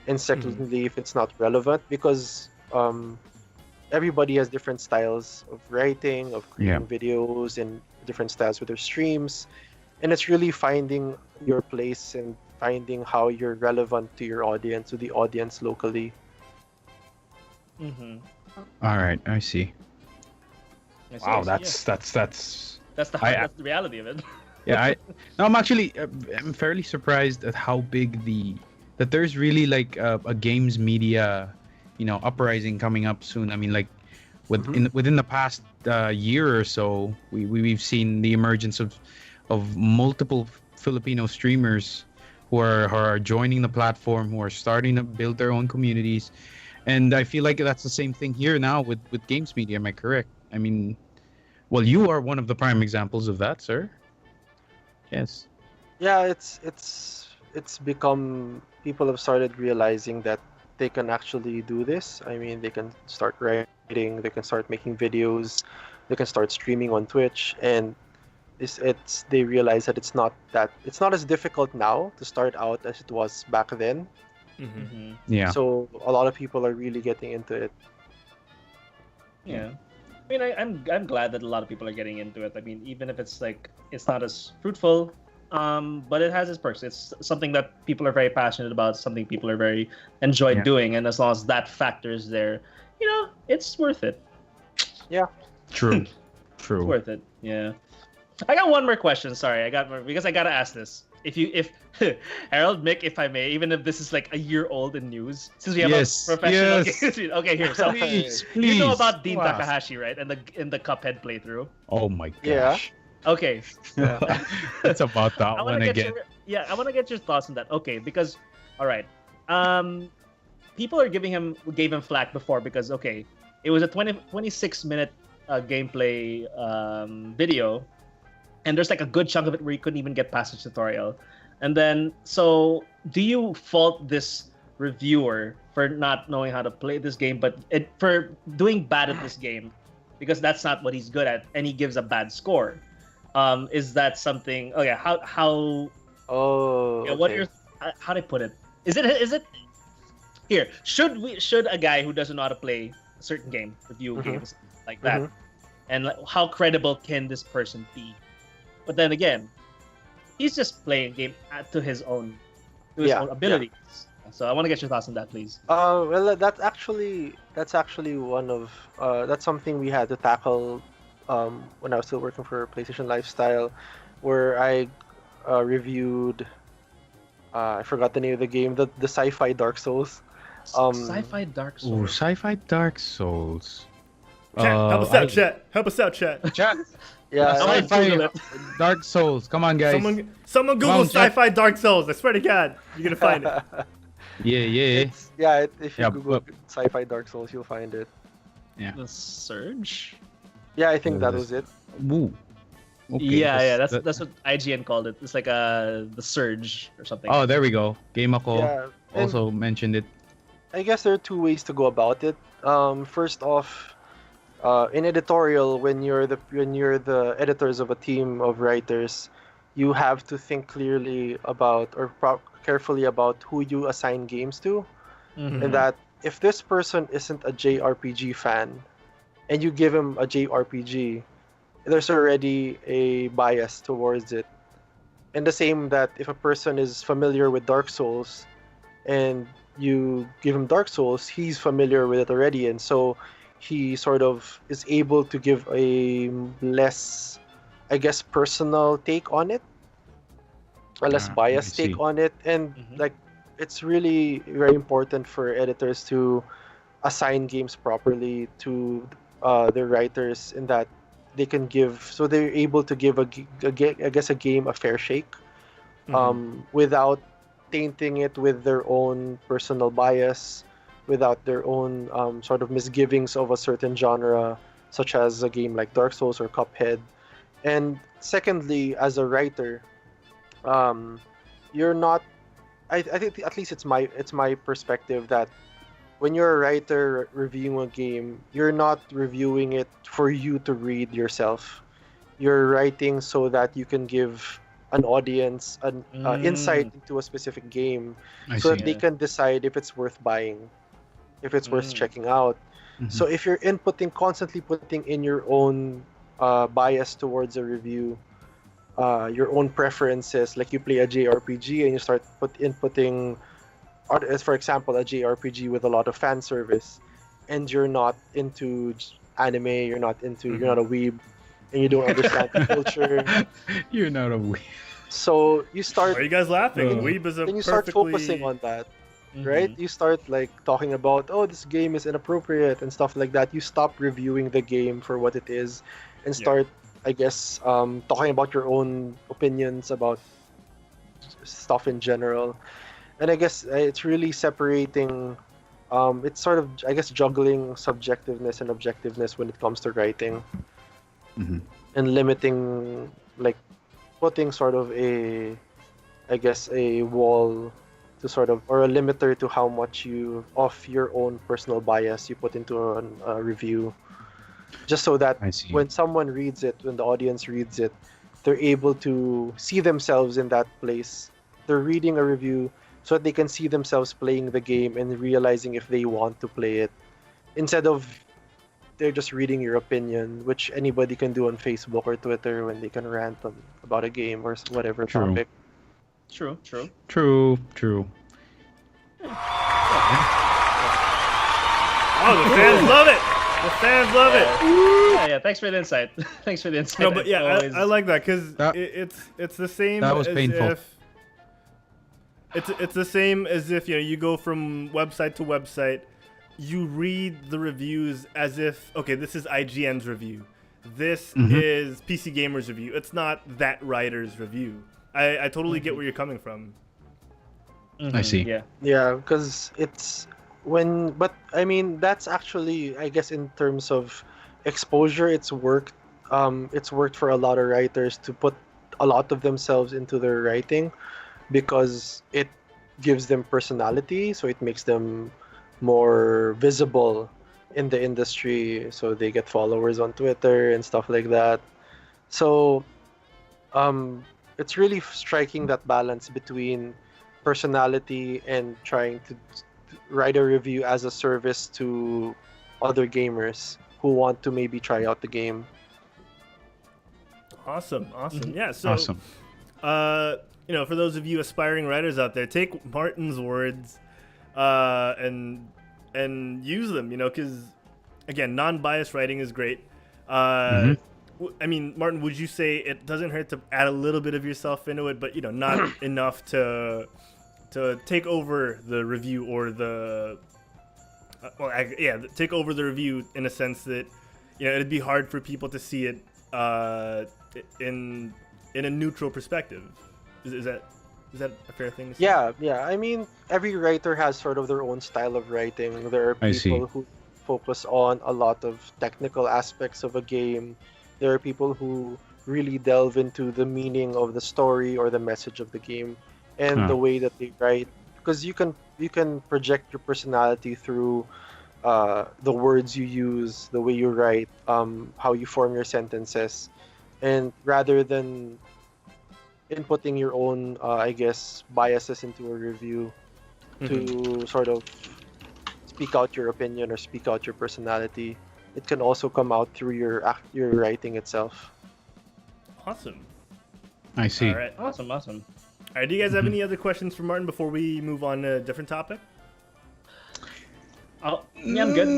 and secondly, if it's not relevant, because everybody has different styles of writing, of creating videos, and different styles with their streams, and it's really finding your place and finding how you're relevant to your audience, to the audience locally. All right, I see. Wow, that's the reality of it. Yeah, I'm fairly surprised at how big that there's really like a games media, uprising coming up soon. I mean, like within the past year or so, we've seen the emergence of multiple Filipino streamers who are joining the platform, who are starting to build their own communities, and I feel like that's the same thing here now with games media. Am I correct? I mean, well, you are one of the prime examples of that, sir. Yes. Yeah, it's become, people have started realizing that they can actually do this. I mean, they can start writing, they can start making videos, they can start streaming on Twitch, and they realize that it's not as difficult now to start out as it was back then. Yeah. So a lot of people are really getting into it. Yeah. I mean, I'm glad that a lot of people are getting into it. I mean, even if it's like it's not as fruitful, but it has its perks. It's something that people are very passionate about, something people are very enjoy doing, and as long as that factor is there, it's worth it. Yeah. True. It's worth it. Yeah. I got one more question. Sorry, because I gotta ask this. If Harold, Mick, if I may, even if this is like a year old in news, since we have a professional game. Okay, here. So Please. you know about Dean Takahashi, right? And in the Cuphead playthrough. Oh my gosh. Yeah. Okay. It's about that I one want to again. I want to get your thoughts on that. Okay, because all right, people gave him flack before because it was a 26-minute gameplay video, and there's like a good chunk of it where you couldn't even get past the tutorial, and then so do you fault this reviewer for not knowing how to play this game, but for doing bad at this game because that's not what he's good at, and he gives a bad score? Is that something? Oh yeah, how? Oh. Yeah, what are your? How do I put it? Is it here? Should a guy who doesn't know how to play a certain game review games like that, and how credible can this person be? But then again, he's just playing game to his own abilities. So I want to get your thoughts on that, please. Well, that's actually one of that's something we had to tackle when I was still working for PlayStation Lifestyle, where I reviewed I forgot the name of the game, the sci-fi Dark Souls. Sci-fi Dark Souls. Ooh, sci-fi Dark Souls. Chat, help us out, chat. Help us out, chat. Chat. Yeah, Sci-fi Dark Souls. Come on, guys. Someone Google sci-fi Dark Souls. I swear to God, you're gonna find it. If you Google sci-fi Dark Souls, you'll find it. Yeah. The Surge. Yeah, I think that was it. Ooh. Okay, yeah. That's what IGN called it. It's like the Surge or something. Oh, there we go. Gameako Yeah, also mentioned it. I guess there are two ways to go about it. First off, in editorial, when you're the editors of a team of writers, you have to think clearly about carefully about who you assign games to, and that if this person isn't a JRPG fan, and you give him a JRPG, there's already a bias towards it. And the same that if a person is familiar with Dark Souls, and you give him Dark Souls, he's familiar with it already, and so he sort of is able to give a less, I guess, personal take on it, a less biased take on it, and like it's really very important for editors to assign games properly to their writers, in that they can they're able to give a game a fair shake, without tainting it with their own personal bias, without their own sort of misgivings of a certain genre, such as a game like Dark Souls or Cuphead. And secondly, as a writer, you're not. I think at least it's my perspective that when you're a writer reviewing a game, you're not reviewing it for you to read yourself. You're writing so that you can give an audience an insight into a specific game, so that they can decide if it's worth buying, if it's worth checking out. So if you're constantly putting in your own bias towards a review, your own preferences, like you play a JRPG and you start inputting, for example, a JRPG with a lot of fan service, and you're not into anime, you're not a weeb, and you don't understand the culture. You're not a weeb. So you start. Why are you guys laughing? Weeb is a Then you start focusing on that, right? You start like talking about, this game is inappropriate and stuff like that. You stop reviewing the game for what it is, and start, I guess, talking about your own opinions about stuff in general. And I guess it's really separating. It's sort of, I guess, juggling subjectiveness and objectiveness when it comes to writing, and limiting, like, putting sort of a wall to sort of, or a limiter to how much of your own personal bias you put into a review, just so that when someone reads it, when the audience reads it, they're able to see themselves in that place. They're reading a review so that they can see themselves playing the game and realizing if they want to play it, instead of they're just reading your opinion, which anybody can do on Facebook or Twitter when they can rant about a game or whatever True. topic. True. True. Oh, the fans love it. The fans love it. Yeah. Thanks for the insight. Thanks for the insight. No, but yeah, Always- I like that because That- it's the same. that was as painful. If, it's the same as if you go from website to website, you read the reviews as if this is IGN's review, this is PC Gamer's review. It's not that writer's review. I totally get where you're coming from. I see. Yeah. Yeah, because but I mean that's actually, I guess, in terms of exposure, it's worked. It's worked for a lot of writers to put a lot of themselves into their writing because it gives them personality, so it makes them more visible in the industry, so they get followers on Twitter and stuff like that. So it's really striking that balance between personality and trying to write a review as a service to other gamers who want to maybe try out the game. Awesome. Yeah. So, Awesome. For those of you aspiring writers out there, take Martin's words, and use them. Because again, non-biased writing is great. I mean, Martin, would you say it doesn't hurt to add a little bit of yourself into it, but not enough to take over the review or take over the review in a sense that it'd be hard for people to see it in a neutral perspective. Is that a fair thing to say? Yeah. I mean, every writer has sort of their own style of writing. There are I see. people who focus on a lot of technical aspects of a game. There are people who really delve into the meaning of the story or the message of the game and the way that they write, because you can project your personality through the words you use, the way you write, how you form your sentences, and rather than inputting your own I guess biases into a review to sort of speak out your opinion or speak out your personality, it can also come out through your writing itself. Awesome. I see. All right. Awesome. All right. Do you guys have any other questions for Martin before we move on to a different topic? Oh, yeah, I'm good.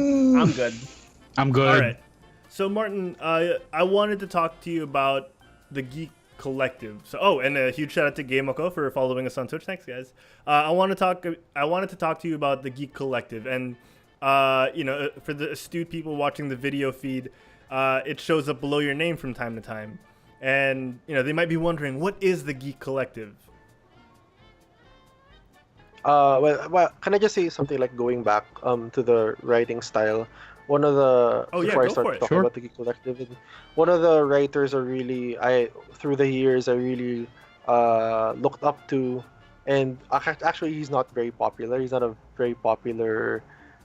I'm good. All right. So Martin, I wanted to talk to you about the Geek Collective. So, and a huge shout out to Gameoko for following us on Twitch. Thanks, guys. I wanted to talk to you about the Geek Collective, and for the astute people watching the video feed, it shows up below your name from time to time, and they might be wondering, what is the Geek Collective? Well, can I just say something like going back to the writing style? One of the before I go start for to it. talk Sure. about the Geek Collective, one of the writers through the years I really looked up to, and actually he's not very popular. He's not a very popular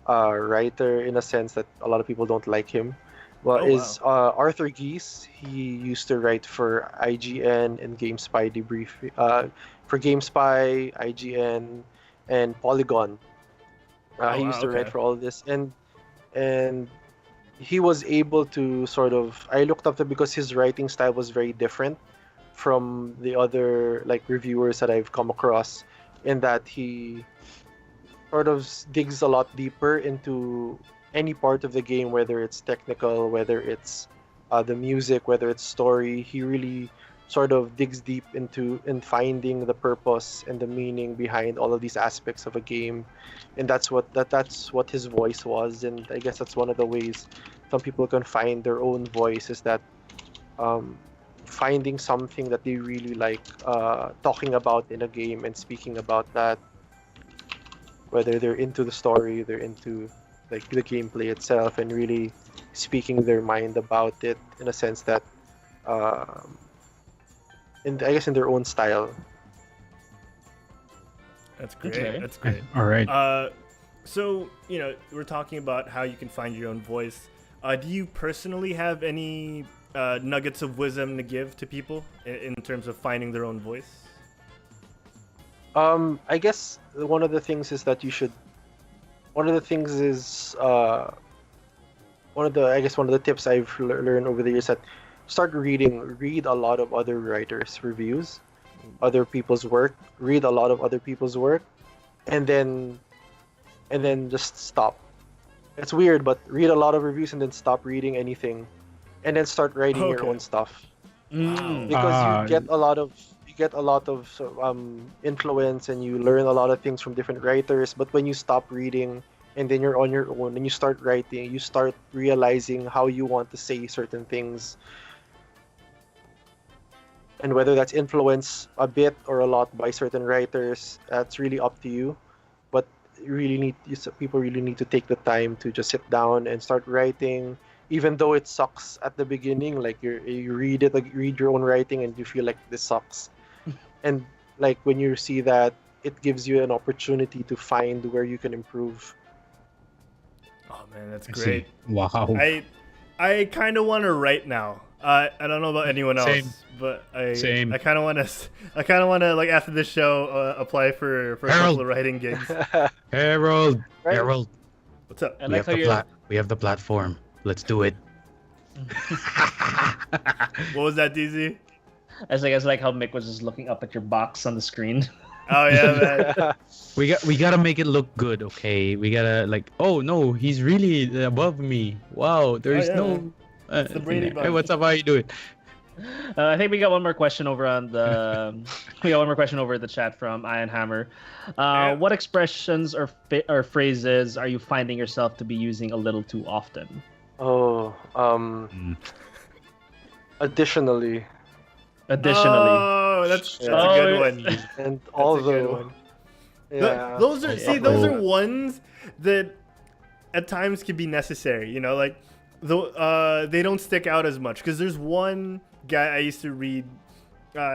writer in a sense that a lot of people don't like him. Well, is Arthur Geese. He used to write for IGN and GameSpy Debrief, for GameSpy, IGN, and Polygon. He used to write for all of this, and he was able to sort of, I looked up to because his writing style was very different from the other reviewers that I've come across, in that he sort of digs a lot deeper into any part of the game, whether it's technical, whether it's the music, whether it's story. He really sort of digs deep into finding the purpose and the meaning behind all of these aspects of a game, and that's what his voice was. And I guess that's one of the ways some people can find their own voice, is that finding something that they really like talking about in a game and speaking about that, whether they're into the story, they're into the gameplay itself, and really speaking their mind about it in a sense that I guess in their own style. That's great. Okay. That's great. All right. So, we're talking about how you can find your own voice. Do you personally have any nuggets of wisdom to give to people in terms of finding their own voice? I guess one of the things is one of the tips I've learned over the years that read a lot of other writers' reviews, other people's work, read a lot of other people's work, and then just stop. It's weird, but read a lot of reviews and then stop reading anything, and then start writing your own stuff. Because you get a lot of influence, and you learn a lot of things from different writers. But when you stop reading and then you're on your own and you start writing, you start realizing how you want to say certain things, and whether that's influenced a bit or a lot by certain writers, that's really up to you. But people really need to take the time to just sit down and start writing, even though it sucks at the beginning. Like you read your own writing and you feel like this sucks, and like when you see that, it gives you an opportunity to find where you can improve. Oh man, that's great. Wow. I kind of want to write now. I don't know about anyone else, Same. but I Same. kind of want to like after this show apply for a couple of writing gigs. Harold. Right. Harold. What's up? I like how We have the platform. Let's do it. What was that, DZ? I like how Mick was just looking up at your box on the screen. Oh yeah, man. We gotta make it look good, okay? We gotta like, oh no, he's really above me. Wow, there's yeah, no. man. It's the Brady Hey, Bunch. what's up? How you doing? I think we got one more question over on the the chat from Iron Hammer. What expressions or phrases are you finding yourself to be using a little too often? Oh, additionally, Oh, that's a good one. and That's a good although, one. yeah, Those are ones that at times can be necessary. You know, like they don't stick out as much because there's one guy I used to read.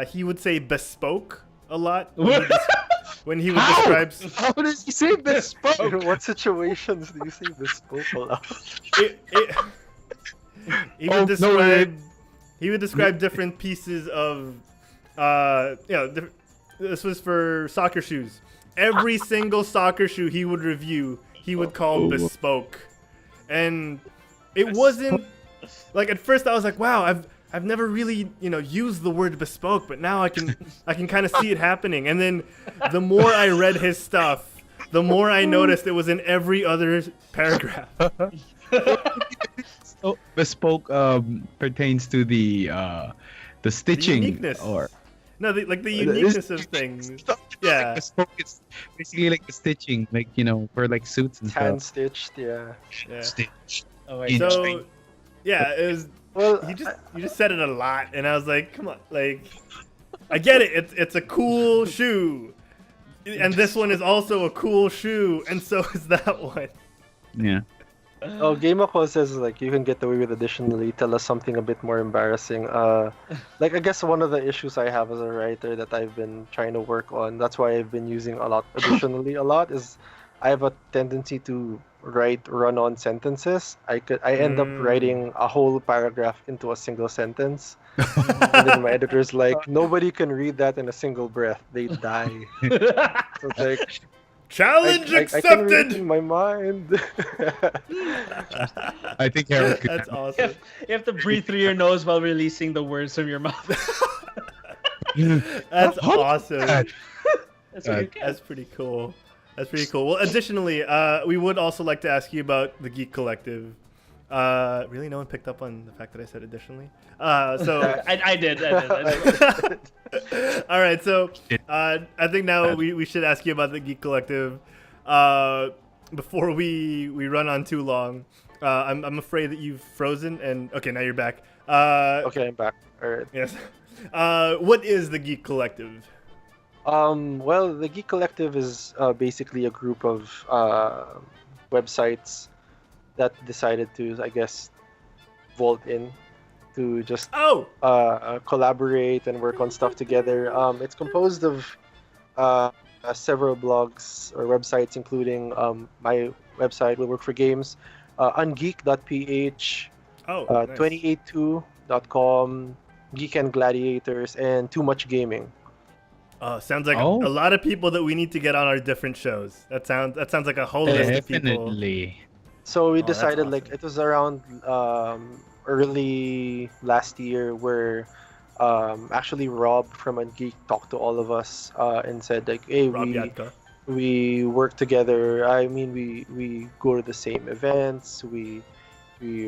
He would say bespoke a lot when he would describe. How does he say bespoke? in what situations do you say bespoke a lot? He would describe. He would describe different pieces of. This was for soccer shoes. Every single soccer shoe he would review, he would call bespoke, and it wasn't like at first I was like, wow, I've never really used the word bespoke, but now I can kind of see it happening. And then the more I read his stuff, the more I noticed it was in every other paragraph. So bespoke pertains to the stitching uniqueness. or the uniqueness of things. Yeah. Like bespoke is basically like the stitching, like for like suits and Hand stuff. stitched, yeah. Stitch. Oh, wait. So yeah, it was. Well, You just said it a lot, and I was like, come on, like, I get it. It's a cool shoe, and this one is also a cool shoe, and so is that one. Yeah. Oh, Gamako says like you can get away with additionally. Tell us something a bit more embarrassing. Like I guess one of the issues I have as a writer that I've been trying to work on. That's why I've been using a lot additionally a lot is I have a tendency to write run-on sentences. I end up writing a whole paragraph into a single sentence, and then my editor's like, nobody can read that in a single breath. They die. So it's like. Challenge I accepted. can read it in my mind. I think Harold could. That's awesome. You have to breathe through your nose while releasing the words from your mouth. That's awesome. That's what you get. That's pretty cool. That's pretty cool. Well, additionally, we would also like to ask you about the Geek Collective. Really, no one picked up on the fact that I said additionally. So I did. all right, so I think now we should ask you about the Geek Collective before we run on too long. I'm afraid that you've frozen, and okay, now you're back. Okay, I'm back. All right. Yes. What is the Geek Collective? Well, the Geek Collective is basically a group of websites that decided to, I guess, vault in to just collaborate and work on stuff together. It's composed of several blogs or websites, including my website, Will Work for Games, ungeek.ph, nice. 282.com, Geek and Gladiators, and Too Much Gaming. Sounds like a lot of people that we need to get on our different shows. That sounds like a whole list of people. Definitely. So we Oh, that's decided like awesome. it was around early last year where actually Rob from Geek talked to all of us and said like, hey, Rob Yadka. we work together. I mean, we go to the same events. We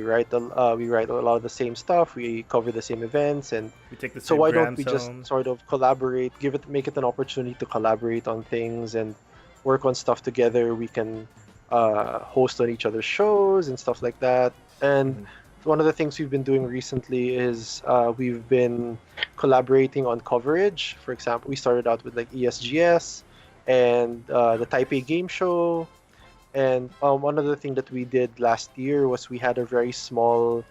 write a lot of the same stuff. We cover the same events, and We take the so same why don't grams we just home. sort of collaborate? Make it an opportunity to collaborate on things and work on stuff together. We can host on each other's shows and stuff like that. And Mhm. one of the things we've been doing recently is we've been collaborating on coverage. For example, we started out with like ESGS and the Taipei Game Show. And one other thing that we did last year was we had a very small.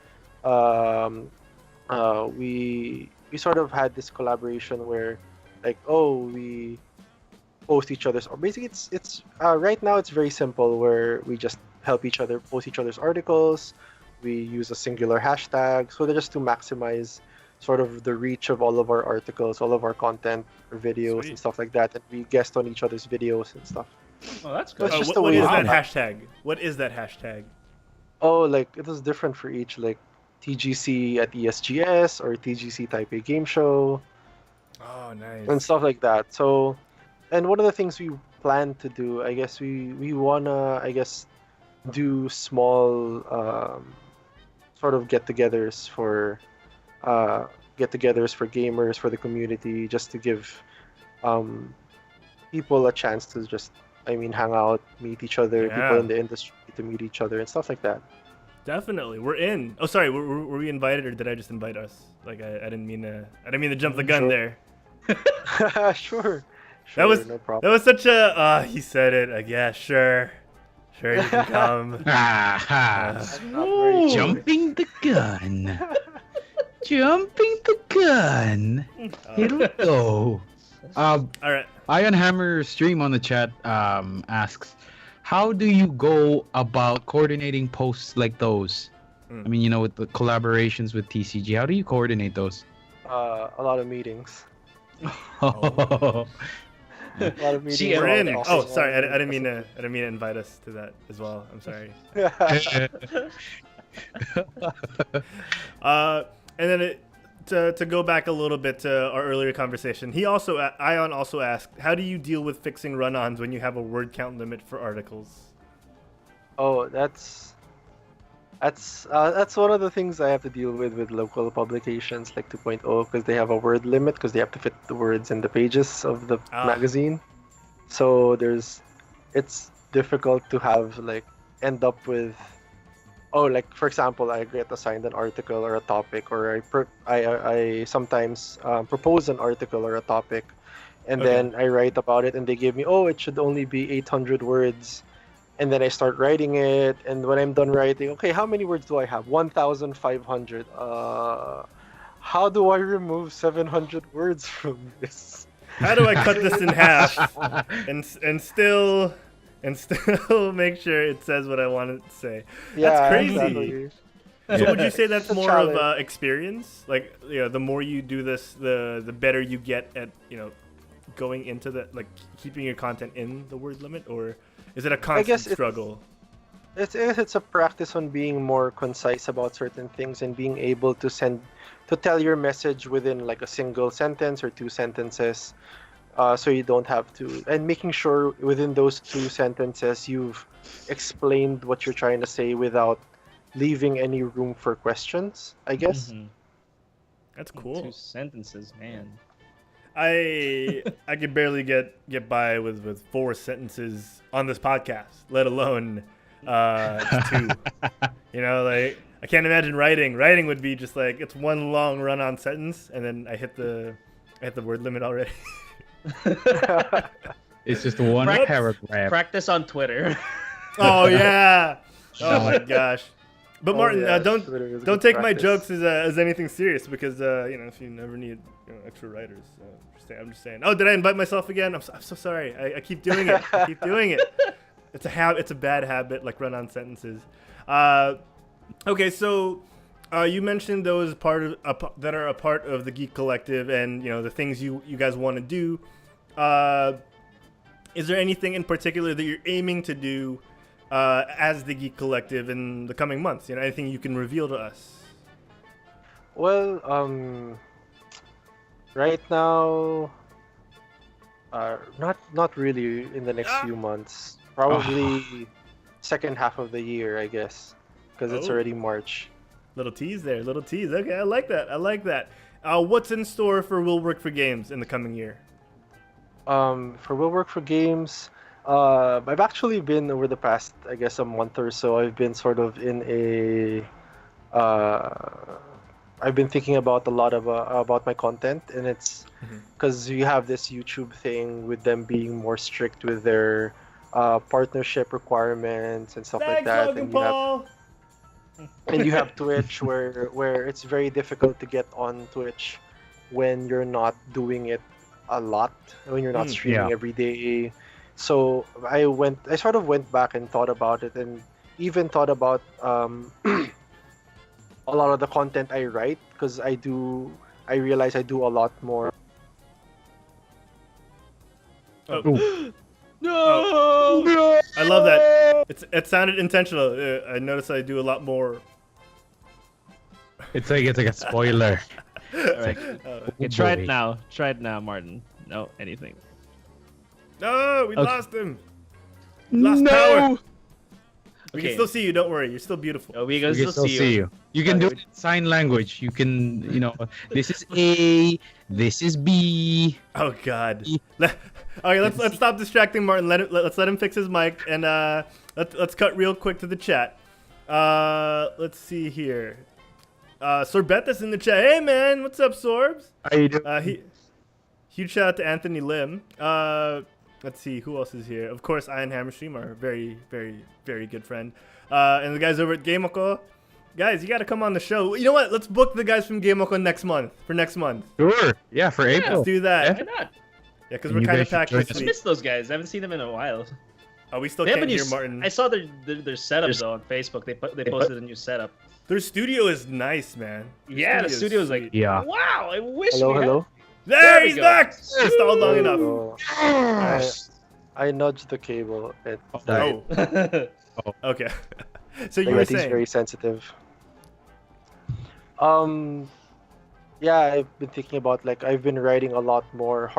We sort of had this collaboration where, like, we post each other's. Or basically, it's right now it's very simple where we just help each other post each other's articles. We use a singular hashtag, so just to maximize sort of the reach of all of our articles, all of our content, or videos Sweet. and stuff like that. And we guest on each other's videos and stuff. Oh, that's So good. it's just What, a what way is of that Wow. hashtag? What is that hashtag? Oh, like it was different for each, like TGC at ESGS or TGC Taipei Game Show Oh, nice. and stuff like that. So, and one of the things we plan to do, I guess we wanna, I guess, do small sort of uh, get-togethers for gamers for the community, just to give um, people a chance to just, I mean, hang out, meet each other, people Yeah. in the industry to meet each other and stuff like that. Definitely, we're in. Oh, sorry, were we invited or did I just invite us? Like I didn't mean to jump the gun Sure. there. Sure, That was no problem. that was such a. He said it. Like, yeah, sure, you can come. Ah, That's not very true. jumping the gun. Jumping the gun. Here we go. All right. Iron Hammer stream on the chat asks, how do you go about coordinating posts like those? I mean, with the collaborations with TCG, how do you coordinate those? A lot of meetings. Oh. A lot of meetings. She- We're in. Talking Oh, about sorry. I didn't mean to invite us to that as well. I'm sorry. And then to go back a little bit to our earlier conversation, Ion also asked, how do you deal with fixing run-ons when you have a word count limit for articles? Oh, that's one of the things I have to deal with local publications like 2.0 because they have a word limit because they have to fit the words in the pages of the magazine. So it's difficult to have end up with, like for example, I get assigned an article or a topic, or I sometimes propose an article or a topic, and then I write about it, and they give me, it should only be 800 words. And then I start writing it, and when I'm done writing, okay, how many words do I have? 1,500. How do I remove 700 words from this? How do I cut this in half and still make sure it says what I want it to say? That's crazy. Exactly. So would you say that's It's a more of challenge. experience? Like, the more you do this, the better you get at going into keeping your content in the word limit, or is it a constant struggle? It's a practice on being more concise about certain things and being able to tell your message within like a single sentence or two sentences, so you don't have to, and making sure within those two sentences you've explained what you're trying to say without leaving any room for questions, I guess. Mhm. That's cool. 2 sentences, man. I could barely get by with 4 sentences on this podcast, let alone 2. I can't imagine writing. Writing would be just like it's one long run-on sentence, and then I hit the word limit already. It's just one Practice- paragraph. Practice on Twitter. Oh yeah. Oh my gosh. But Oh, Martin, yeah, don't Twitter is a don't good take my practice. jokes as anything serious, because if you never need extra writers. I'm just saying. Oh, did I invite myself again? I'm so sorry. I keep doing it. I keep doing it. It's a bad habit, like run-on sentences. Okay, so you mentioned those that are a part of the Geek Collective, and the things you guys want to do. Is there anything in particular that you're aiming to do as the Geek Collective in the coming months? You know, anything you can reveal to us? Well, right now, not really in the next few months. Probably second half of the year, I guess, because it's already March. Little tease there, little tease. Okay, I like that. I like that. What's in store for Will Work for Games in the coming year? For Will Work for Games, I've actually been over the past, I guess, a month or so. I've been sort of in I've been thinking about a lot of about my content, and it's because you have this YouTube thing with them being more strict with their partnership requirements and stuff like that. Logan Paul. And you have Twitch where it's very difficult to get on Twitch when you're not doing it a lot, when you're not streaming every day. So I sort of went back and thought about it, and even thought about a lot of the content I write, because I realize I do a lot more. No! I love that. It sounded intentional. I noticed I do a lot more. It's like a spoiler. All right. Okay, try it now. Try it now, Martin. No, anything. No, we lost him. Lost power. We can still see you. Don't worry. You're still beautiful. We can still see you. You can do it in sign language. You can, this is A, this is B. Oh God. Okay, let's stop distracting Martin. Let's let him fix his mic, and let's cut real quick to the chat. Let's see here. Sorbeta's in the chat. Hey man, what's up, Sorbs? How you doing? Huge shout out to Anthony Lim. Let's see who else is here. Of course, Iron Hammerstream, our very, very, very good friend, and the guys over at Gameoko. Guys, you got to come on the show. You know what? Let's book the guys from Gameoko next month. Sure. Yeah, for April. Let's do that. Why not? Yeah, because we're kind of packed this I week. miss those guys. I haven't seen them in a while. Oh, we still can't hear Martin. I saw their setup though on Facebook. They posted a new setup. Their studio is nice, man. The studio is like, wow. I wish. Hello. There he's back. Stalled long enough. I nudged the cable. It died. Okay. So you were saying? He's very sensitive. Yeah, I've been thinking about, I've been writing a lot more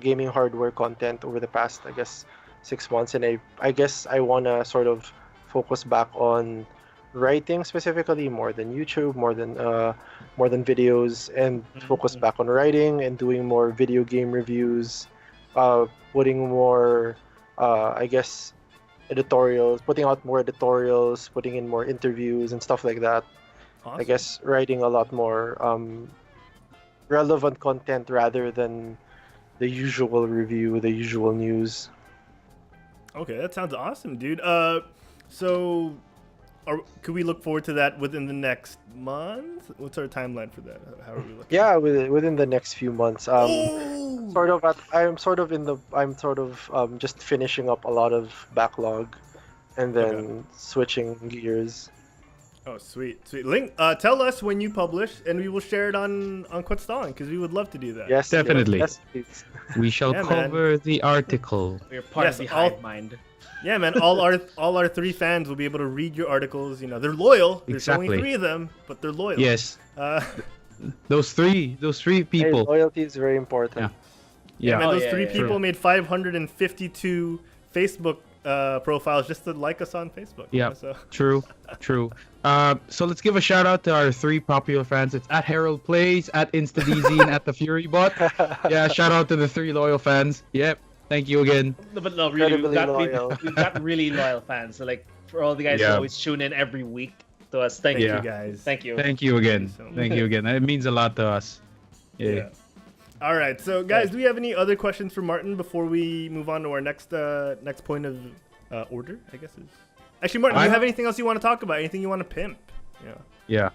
gaming hardware content over the past, I guess, 6 months, and I guess I want to sort of focus back on writing specifically more than YouTube, more than videos, and focus back on writing and doing more video game reviews, putting more, I guess, putting out more editorials, putting in more interviews and stuff like that. Awesome. I guess writing a lot more relevant content rather than the usual review, the usual news. Okay, that sounds awesome, dude. So could we look forward to that within the next month? What's our timeline for that? How are we looking? Yeah, within the next few months. I'm just finishing up a lot of backlog, and then switching gears. Oh, sweet. Link, tell us when you publish, and we will share it on Quetzalcoatl, because we would love to do that. Yes, definitely. Yes, please. We shall cover the article. We're part of the hive mind. Yeah, man. All our 3 fans will be able to read your articles. They're loyal. There's only 3 of them, but they're loyal. Yes. Those three people. Hey, loyalty is very important. Yeah, man. Those 3 people made 552 Facebook profiles just to like us on Facebook. Yeah, so. True. So let's give a shout out to our 3 popular fans. It's at Herald Plays, at InstaDZ, and at the FuryBot. Yeah, shout out to the 3 loyal fans. Yep. Thank you again. No, but no, really, we've got really loyal fans. So, for all the guys who always tune in every week to us, thank you guys. Thank you. Thank you again. Thank you again. It means a lot to us. Yeah. All right, so guys, do we have any other questions for Martin before we move on to our next point of order? I guess is. Actually, Martin, do you have anything else you want to talk about? Anything you want to pimp? Yeah.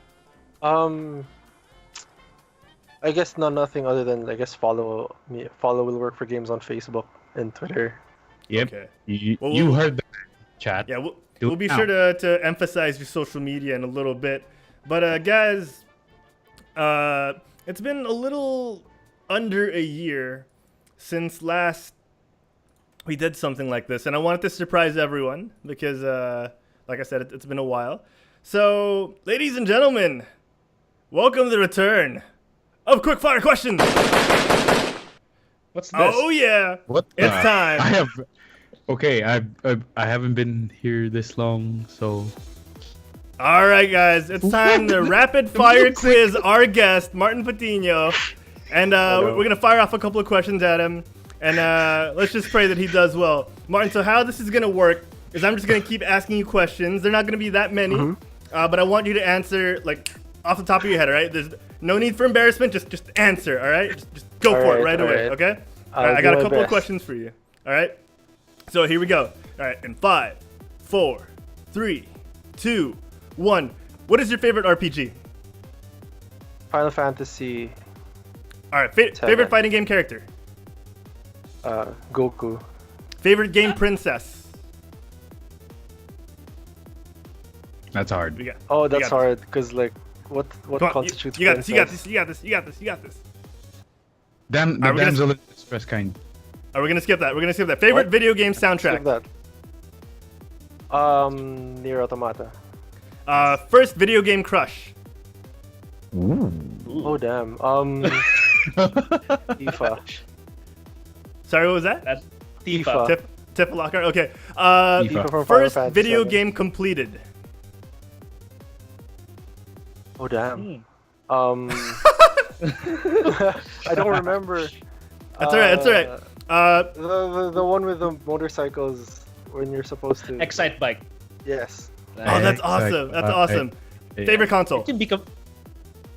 I guess nothing other than follow Will Work for Games on Facebook and Twitter. Yep. Okay. You heard the chat. Yeah, we'll be sure to emphasize your social media in a little bit. But guys, it's been a little under a year since last we did something like this, and I wanted to surprise everyone because, like I said, it's been a while. So, ladies and gentlemen, welcome to the return of Quickfire Questions. What's this? Oh yeah, What? it's time. I have. Okay, I haven't been here this long, so. All right, guys, it's time to rapid fire quiz our guest, Martin Patiño. And we're going to fire off a couple of questions at him. And let's just pray that he does well. Martin, so how this is going to work is I'm just going to keep asking you questions. They're not going to be that many, but I want you to answer like off the top of your head, all right? There's no need for embarrassment. Just answer, all right? Just go for it right away, okay? All right, I got a couple of questions for you, all right? So here we go. All right, in 5, 4, 3, 2, 1. What is your favorite RPG? Final Fantasy. All right, favorite fighting game character? Goku. Favorite game princess? That's hard. We got, Oh, we that's got hard because like what Come on, constitutes you got this, you got princess? this, you got this, you got this, you got this. The Alright, we're gonna- damsel in distress kind. All right, we're gonna skip that. We're gonna skip that. Favorite What? video game Skip soundtrack? that. Nier Automata. First video game crush? Oh damn. FIFA. Sorry, what was that? That's Tifa. FIFA. Tifa Lockhart? Okay. FIFA from Final First Fantasy video 7. game completed? Oh damn. I don't remember. That's alright, that's alright. The one with the motorcycles when you're supposed to. Excite Bike. Yes. Oh, that's Exactly. awesome. That's awesome. Yeah. Favorite console? It can become.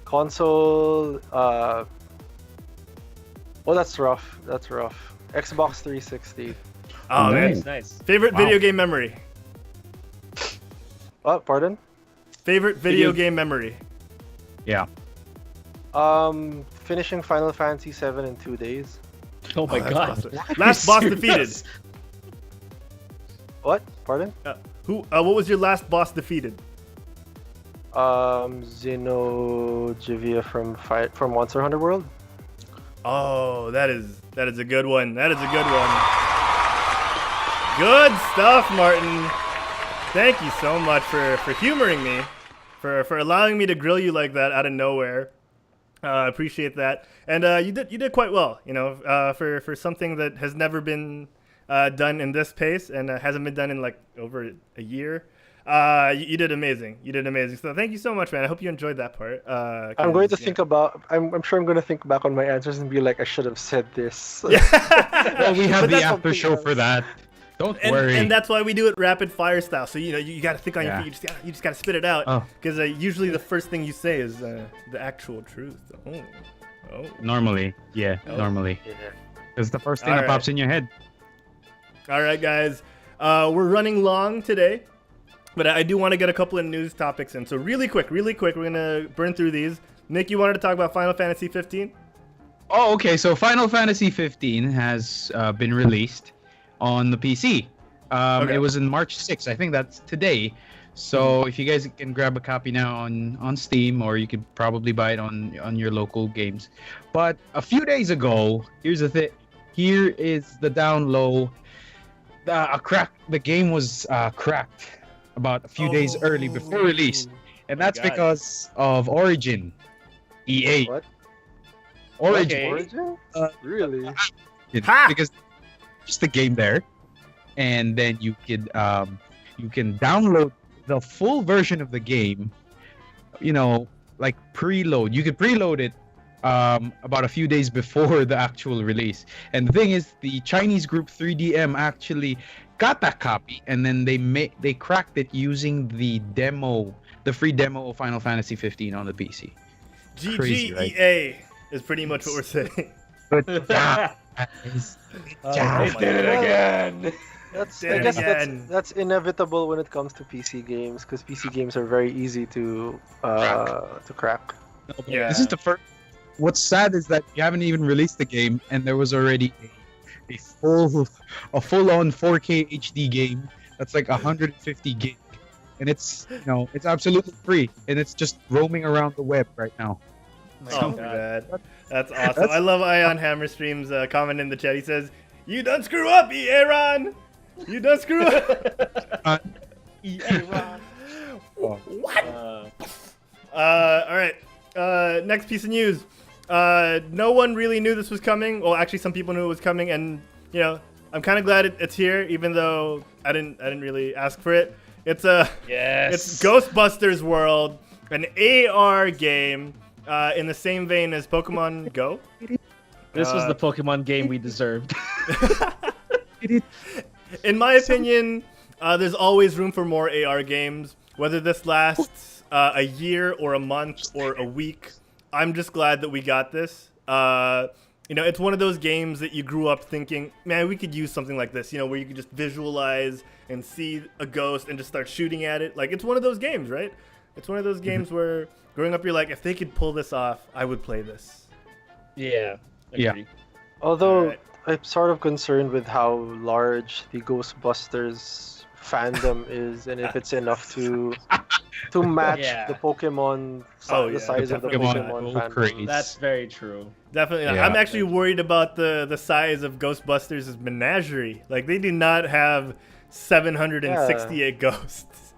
Console. Oh, that's rough. That's rough. Xbox 360. Oh, man. Nice, nice. Favorite video game memory? Oh, pardon. Favorite video game memory? Yeah. Finishing Final Fantasy 7 in 2 days. Oh my that's god. awesome. Are Last you boss serious? defeated? What? Pardon? What was your last boss defeated? Xenogivia from Monster Hunter World. Oh, that is a good one. That is a good one. Good stuff, Martin. Thank you so much for humoring me, for allowing me to grill you like that out of nowhere. I appreciate that, and you did quite well. You know, for something that has never been done in this pace and hasn't been done in like over a year. You did amazing. You did amazing. So thank you so much, man. I hope you enjoyed that part. I'm going to think about. I'm sure I'm going to think back on my answers and be like, I should have said this. Well, we have But the that's after something show else. for that. Don't And, worry. and that's why we do it rapid fire style. So you know you got to think on your Yeah. feet. You just got to spit it out. Oh. Because usually the first thing you say is the actual truth. Oh. Normally, yeah, Oh. normally. Yeah. It's the first thing All that right. pops in your head. All right, guys. We're running long today, but I do want to get a couple of news topics in. So really quick, we're gonna burn through these. Nick, you wanted to talk about Final Fantasy 15? Oh, okay. So Final Fantasy 15 has been released on the PC. Okay. It was in March 6th. I think that's today. So if you guys can grab a copy now on Steam, or you could probably buy it on your local games. But a few days ago, here's the thing. Here is the down low. The game was cracked about a few days early before release, and my that's God. because of Origin. EA. What? Origin. Okay. Origin? Uh, Really? Ha! Because just the game there, and then you can download the full version of the game. You know, like preload. You could preload it about a few days before the actual release. And the thing is, the Chinese group 3DM actually got that copy, and then they cracked it using the free demo of Final Fantasy 15 on the PC. GG Crazy, right? EA is pretty much what we're saying. Good job, guys. Good job. They did it again. That's Did I it guess again. that's inevitable when it comes to PC games because PC games are very easy to crack. Yeah. This is the first. What's sad is that you haven't even released the game, and there was already a full-on 4K HD game that's like 150 gig, and it's it's absolutely free, and it's just roaming around the web right now. Oh, man. That's awesome. I love Ion Hammer Stream's comment in the chat. He says, You done screw up, Aaron. You done screw up. Aaron. What? All right. Next piece of news. No one really knew this was coming. Well, actually, some people knew it was coming, and I'm kind of glad it's here, even though I didn't really ask for it. It's it's Ghostbusters World, an AR game in the same vein as Pokemon Go. This was the Pokemon game we deserved. In my opinion, there's always room for more AR games. Whether this lasts a year or a month or a week, I'm just glad that we got this. It's one of those games that you grew up thinking, man, we could use something like this, where you could just visualize and see a ghost and just start shooting at it. Like, it's one of those games, right? It's one of those games where growing up, you're like, if they could pull this off, I would play this. Yeah. Yeah. Although Alright. I'm sort of concerned with how large the Ghostbusters fandom is, and if it's enough to match Yeah. the Pokemon, Oh, the yeah. size of the Pokemon Pokemon Go fandom. crazy. That's very true. Definitely not. Yeah. I'm actually worried about the size of Ghostbusters' menagerie. Like, they do not have 768 ghosts.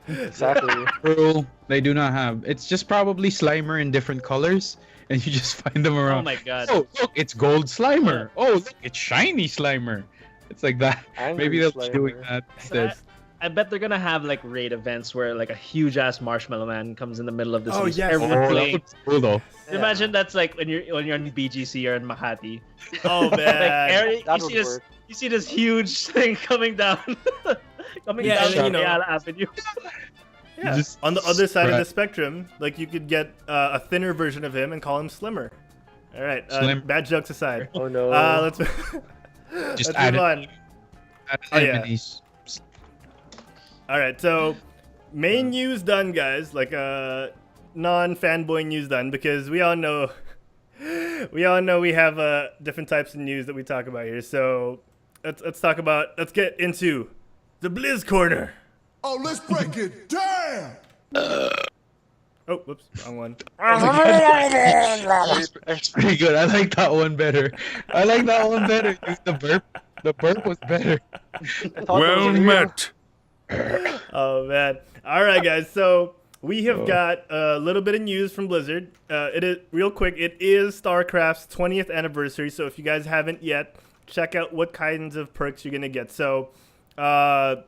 Exactly. True. They do not have. It's just probably Slimer in different colors, and you just find them around. Oh my god. Oh, look, it's gold Slimer. Oh, look, it's shiny Slimer. It's like that. Angry Maybe they'll be Slimer. doing that instead. I bet they're gonna have like raid events where like a huge ass marshmallow man comes in the middle of this. Oh, and yes. everyone Oh, that plays. looks cool though. Imagine that's like when you're in BGC or in Makati. Oh, Like, man. That you would see this work. you see this huge thing coming down, coming Yeah, down and then, Real Avenue. Yeah. Just On the other side of spread. the spectrum, like, you could get a thinner version of him and call him Slimmer. All right. Slim. Bad jokes aside. Oh no. Let's Just let's add move it. on. Oh, yeah. Enemies. All right, so main news done, guys. Like non-fanboy news done, because we all know we have different types of news that we talk about here. So let's get into the Blizz corner. Oh, let's break it down. Oh, whoops, wrong one. It's pretty good. I like that one better. The burp was better. I thought that was real. Oh man! All right, guys. So we have got a little bit of news from Blizzard. It is real quick. It is StarCraft's 20th anniversary. So if you guys haven't yet, check out what kinds of perks you're gonna get. So I'm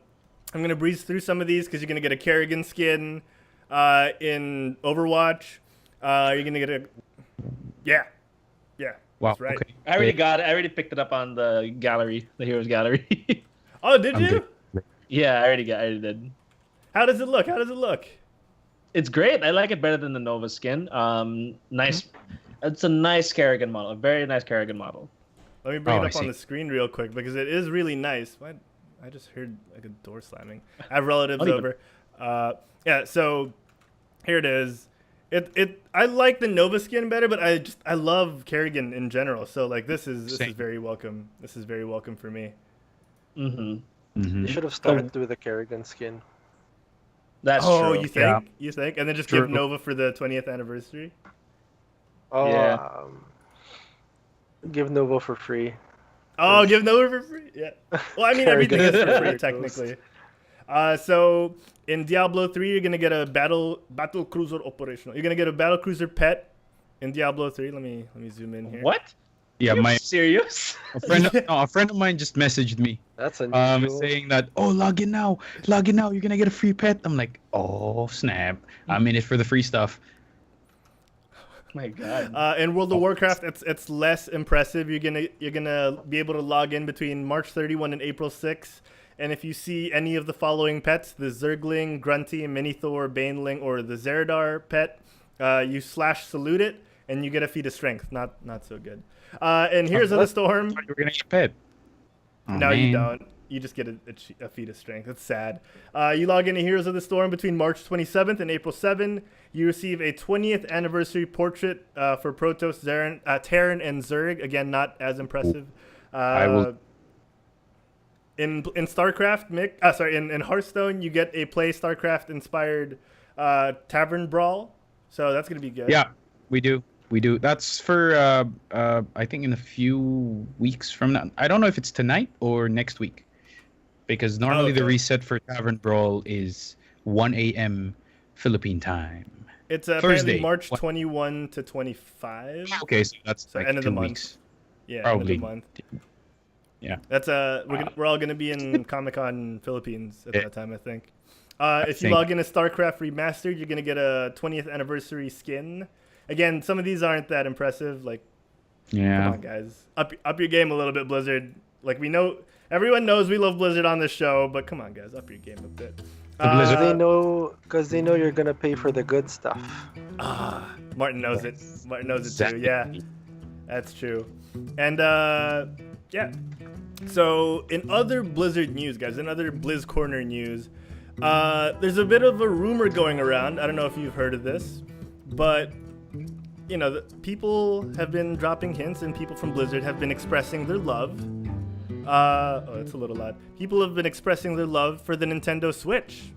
gonna breeze through some of these because you're gonna get a Kerrigan skin in Overwatch. You're gonna get a yeah. Wow. That's right. Okay. I already got it. I already picked it up on the gallery, the Heroes Gallery. Oh, did I'm you? good. Yeah, I already did. How does it look? It's great. I like it better than the Nova skin. Nice. It's a nice Kerrigan model. A very nice Kerrigan model. Let me bring Oh, it I up on see. the screen real quick because it is really nice. What? I just heard like a door slamming. I have relatives Don't even- over. Yeah, so here it is. I like the Nova skin better, but I love Kerrigan in general. So like this is Same. very welcome. This is very welcome for me. Mm-hmm. Mhm. They should have started with the Kerrigan skin. That's Oh, true. you think? Yeah. You think? And then just True. give Nova for the 20th anniversary? Oh, Yeah. Give Nova for free. Oh, give Nova for free? Yeah. Well, I mean, everything is for free, Kerrigan. technically. So in Diablo 3, you're going to get a battle cruiser operational. You're going to get a battle cruiser pet in Diablo 3. Let me zoom in here. What? Yeah, Are my you serious? a friend of mine just messaged me, That's unusual. saying that, oh, log in now, you're gonna get a free pet. I'm like, oh snap, I'm in it for the free stuff. My God. In World of Warcraft, it's less impressive. You're gonna be able to log in between March 31 and April 6. And if you see any of the following pets, the Zergling, Grunty, Minithor, Baneling, or the Zeradar pet, you /salute it, and you get a feat of strength. Not so good. And Heroes of the Storm. You're gonna get a pet. Oh, No, you man. don't. You just get a feat of strength. It's sad. You log into Heroes of the Storm between March 27th and April 7. You receive a 20th anniversary portrait for Protoss, Terran, and Zerg. Again, not as impressive. I will- In StarCraft, in Hearthstone, you get a play StarCraft inspired Tavern Brawl. So that's gonna be good. Yeah, we do. We do. That's for I think in a few weeks from now. I don't know if it's tonight or next week, because normally the okay. reset for Tavern Brawl is 1 a.m. Philippine time. It's apparently Thursday. March 21 to 25. Okay, so that's So like end of the 2 month. weeks. Yeah, Probably. end of the month. Yeah. That's we're all gonna be in Comic-Con Philippines at that time, I think. If you think- log into StarCraft Remastered, you're gonna get a 20th anniversary skin. Again, some of these aren't that impressive. Like, Yeah. come on, guys, up your game a little bit, Blizzard. Like, we know everyone knows we love Blizzard on this show, but come on, guys, up your game a bit. Blizzard- Because they know you're gonna pay for the good stuff. Martin knows it. Martin knows it too. Exactly. Yeah, that's true. And yeah. So in other Blizzard news, guys, in other Blizz Corner news, there's a bit of a rumor going around. I don't know if you've heard of this, but you know, people have been dropping hints, and people from Blizzard have been expressing their love. Oh, it's a little loud. People have been expressing their love for the Nintendo Switch,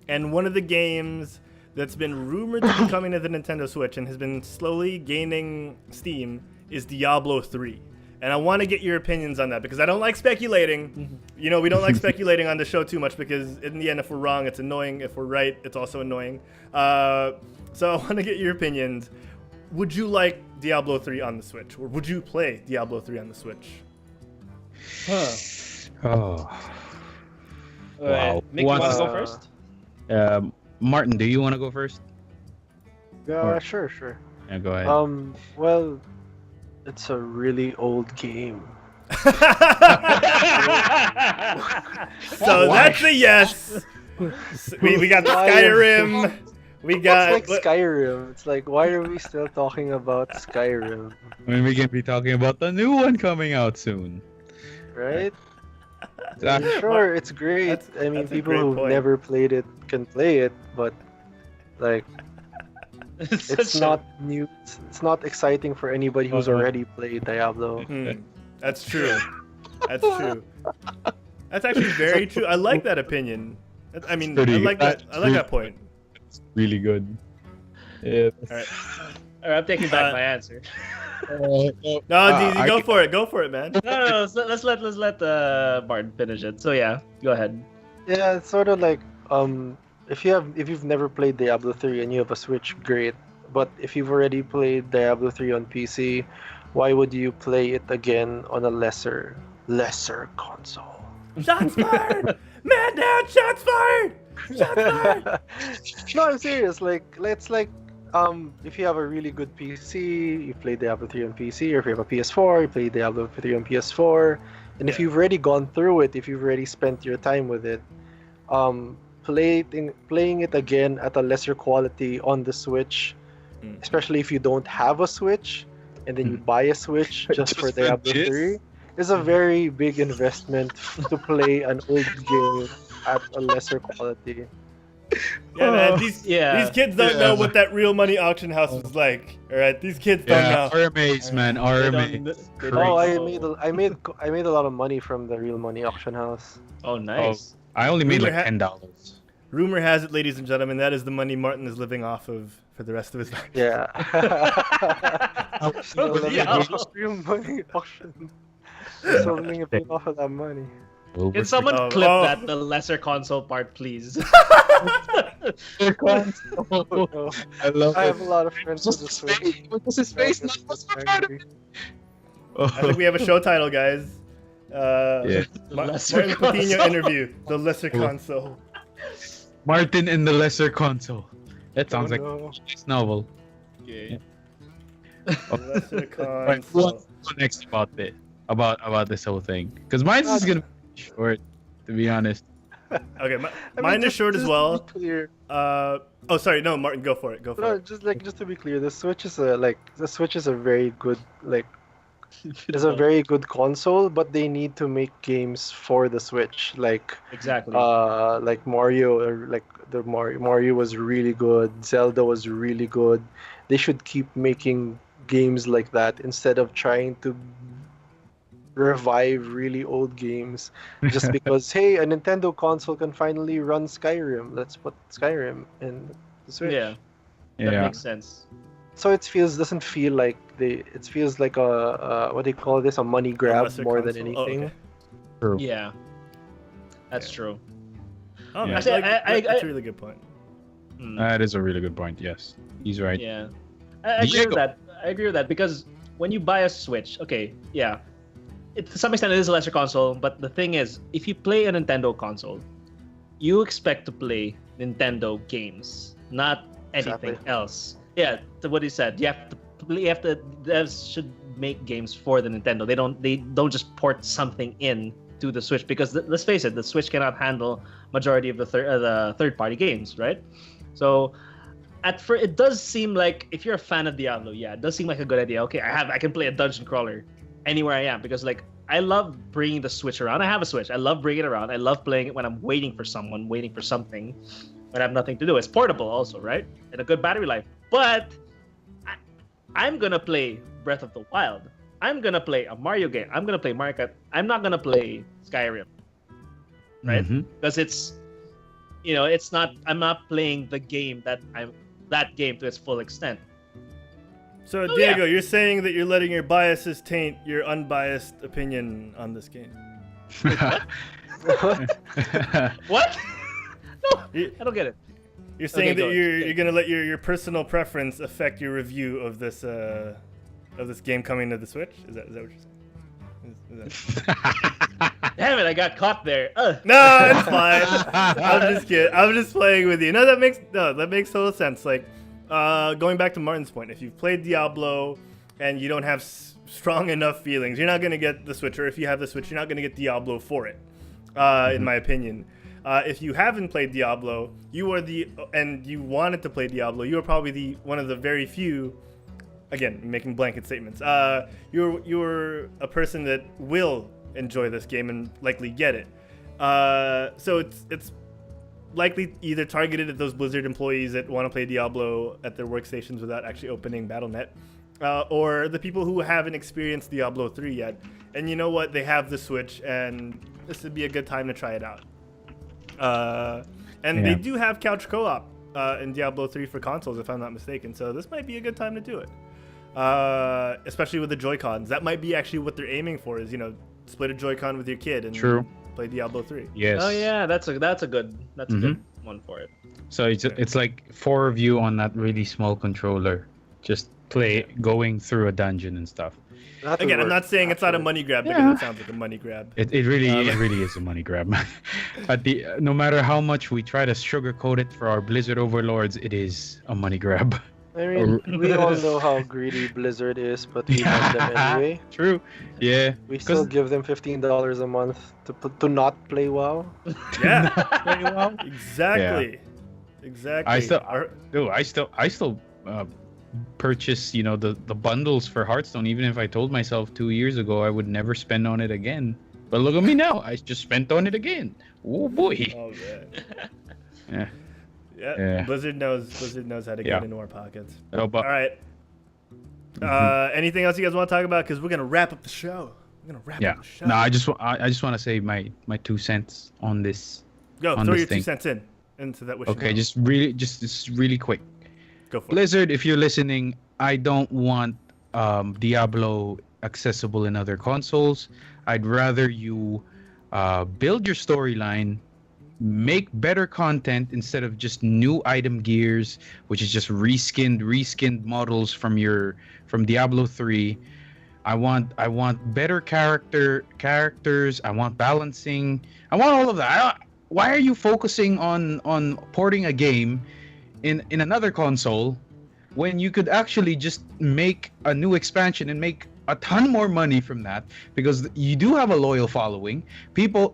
and one of the games that's been rumored to be coming to the Nintendo Switch and has been slowly gaining steam is Diablo 3. And I want to get your opinions on that, because I don't like speculating. You know, we don't like speculating on the show too much, because in the end, if we're wrong, it's annoying. If we're right, it's also annoying. So I want to get your opinions. Would you like Diablo 3 on the Switch? Or would you play Diablo 3 on the Switch? Oh. Wow. Mick, you want to What's- go first? Martin, do you want to go first? Yeah, sure. Yeah, go ahead. Well, it's a really old game. So that's a yes. We got Skyrim. We got. It's like Skyrim. It's like, why are we still talking about Skyrim? When we can be talking about the new one coming out soon. Right? Ah, Sure, it's great. I mean, that's a people great who've point. never played it can play it, but like, it's not new. It's not exciting for anybody who's already played Diablo. That's true. That's true. That's actually very true. I like that opinion. I mean, I like that. I like that point. It's really good. Yeah. All right. All right, I'm taking back my answer. No, DZ, go for it. Go for it, man. No. So let's let Martin finish it. So yeah, go ahead. Yeah, it's sort of like if you've never played Diablo 3 and you have a Switch, great. But if you've already played Diablo 3 on PC, why would you play it again on a lesser console? Shots fired! Man down! Shots fired! Shots fired! No, I'm serious. Like, it's like if you have a really good PC, you play Diablo 3 on PC, or if you have a PS4, you play Diablo 3 on PS4. And if you've already gone through it, if you've already spent your time with it, playing it again at a lesser quality on the Switch, especially if you don't have a Switch, and then you buy a Switch just for Diablo 3, is a very big investment to play an old game at a lesser quality. Yeah, man. These kids don't know Yeah. what that real money auction house was like. All right, these kids don't Yeah, know. RMAs, man, RMAs. Oh, I made a lot of money from the real money auction house. Oh, nice. I only made like Rumor $10. Rumor has it, ladies and gentlemen, that is the money Martin is living off of for the rest of his life. Yeah. So Yeah. real money auction. So I'm gonna pay off of that money. Can someone Oh, clip oh. that the lesser console part, please? No. I love I it. have a lot of friends with the Switch. What's his face? Not what's the part of it? I think we have a show title, guys. Yeah. Lesser Martin console. Patiño interview, the lesser console. Martin and the Lesser Console. That sounds like no. a nice novel. Okay. The lesser Right, who wants console. to go next about this whole thing? Because mine's is gonna be short, to be honest. Okay, I mean, mine is just- short as just well. To be clear, Oh, sorry, no, Martin, go for it. Go for no, it. just to be clear, the Switch is a very good it's a very good console, but they need to make games for the Switch, like Exactly. Mario, or like the Mario was really good, Zelda was really good. They should keep making games like that instead of trying to revive really old games just because hey, a Nintendo console can finally run Skyrim. Let's put Skyrim in the Switch. Yeah, that Yeah. makes sense. it feels doesn't feel like it feels like a what do you call this, a money grab lesser more than console? Oh, anything. okay. True. Yeah, that's true. Oh, Yeah. that's, that's a really good point. Mm. That is a really good point. Yes, he's right. Yeah, I agree with Diego. that. I agree with that because when you buy a Switch, okay, yeah, to some extent it is a lesser console. But the thing is, if you play a Nintendo console, you expect to play Nintendo games, not anything Exactly. else. Yeah, to what he said, you have to play. You have to. Devs should make games for the Nintendo. They don't just port something in to the Switch because let's face it, the Switch cannot handle majority of the third party games, right? So it does seem like if you're a fan of Diablo, yeah, it does seem like a good idea. Okay, I can play a dungeon crawler anywhere I am because like I love bringing the Switch around. I have a Switch. I love bringing it around. I love playing it when I'm waiting for someone, waiting for something, when I have nothing to do. It's portable also, right? And a good battery life. But I'm gonna play Breath of the Wild. I'm gonna play a Mario game. I'm gonna play Mario Kart. I'm not gonna play Skyrim, right? Mhm. Because it's, it's not. I'm not playing the game that game to its full extent. So, Oh, Diego, you're saying that you're letting your biases taint your unbiased opinion on this game. What? No, You- I don't get it. You're saying Okay, that go you're ahead. gonna let your personal preference affect your review of this game coming to the Switch? Is that what you're saying? Is that... Damn it! I got caught there. Ugh. No, it's fine. I'm just kidding. I'm just playing with you. No, that makes total sense. Like, going back to Martin's point, if you've played Diablo and you don't have strong enough feelings, you're not gonna get the Switch. Or if you have the Switch, you're not gonna get Diablo for it. In my opinion. If you haven't played Diablo, and you wanted to play Diablo, you are probably one of the very few. Again, making blanket statements. You're a person that will enjoy this game and likely get it. So it's likely either targeted at those Blizzard employees that want to play Diablo at their workstations without actually opening Battle.net, or the people who haven't experienced Diablo 3 yet. And you know what? They have the Switch, and this would be a good time to try it out. And they do have couch co-op in Diablo 3 for consoles, if I'm not mistaken. So this might be a good time to do it. Especially with the Joy-Cons. That might be actually what they're aiming for, is, split a Joy-Con with your kid and True. play Diablo 3. Yes. Oh yeah, that's a good one for it. So it's like 4 of you on that really small controller, just going through a dungeon and stuff. That would Again, I'm work, not saying it's not a actually. money grab because Yeah. it sounds like a money grab. It really is a money grab. No matter how much we try to sugarcoat it for our Blizzard overlords, it is a money grab. I mean, we all know how greedy Blizzard is, but we love them anyway. True. Yeah. We still give them $15 a month to not play WoW. Yeah, exactly. Exactly. I still purchase, the bundles for Hearthstone, even if I told myself 2 years ago I would never spend on it again. But look at me now. I just spent on it again. Oh boy. Oh, man. Yeah. Yeah. Blizzard knows how to get into our pockets. Oh, but All right. Anything else you guys want to talk about? Because we're gonna wrap up the show. We're gonna wrap yeah. up the show. No, I just want to say my 2 cents on this. Go on throw this your 2 thing. cents into that. Okay, just really quick. go for it. Blizzard, if you're listening, I don't want Diablo accessible in other consoles. I'd rather you build your storyline, make better content instead of just new item gears, which is just reskinned models from Diablo 3. I want better characters. I want balancing. I want all of that. Why are you focusing on porting a game in another console when you could actually just make a new expansion and make a ton more money from that? Because you do have a loyal following.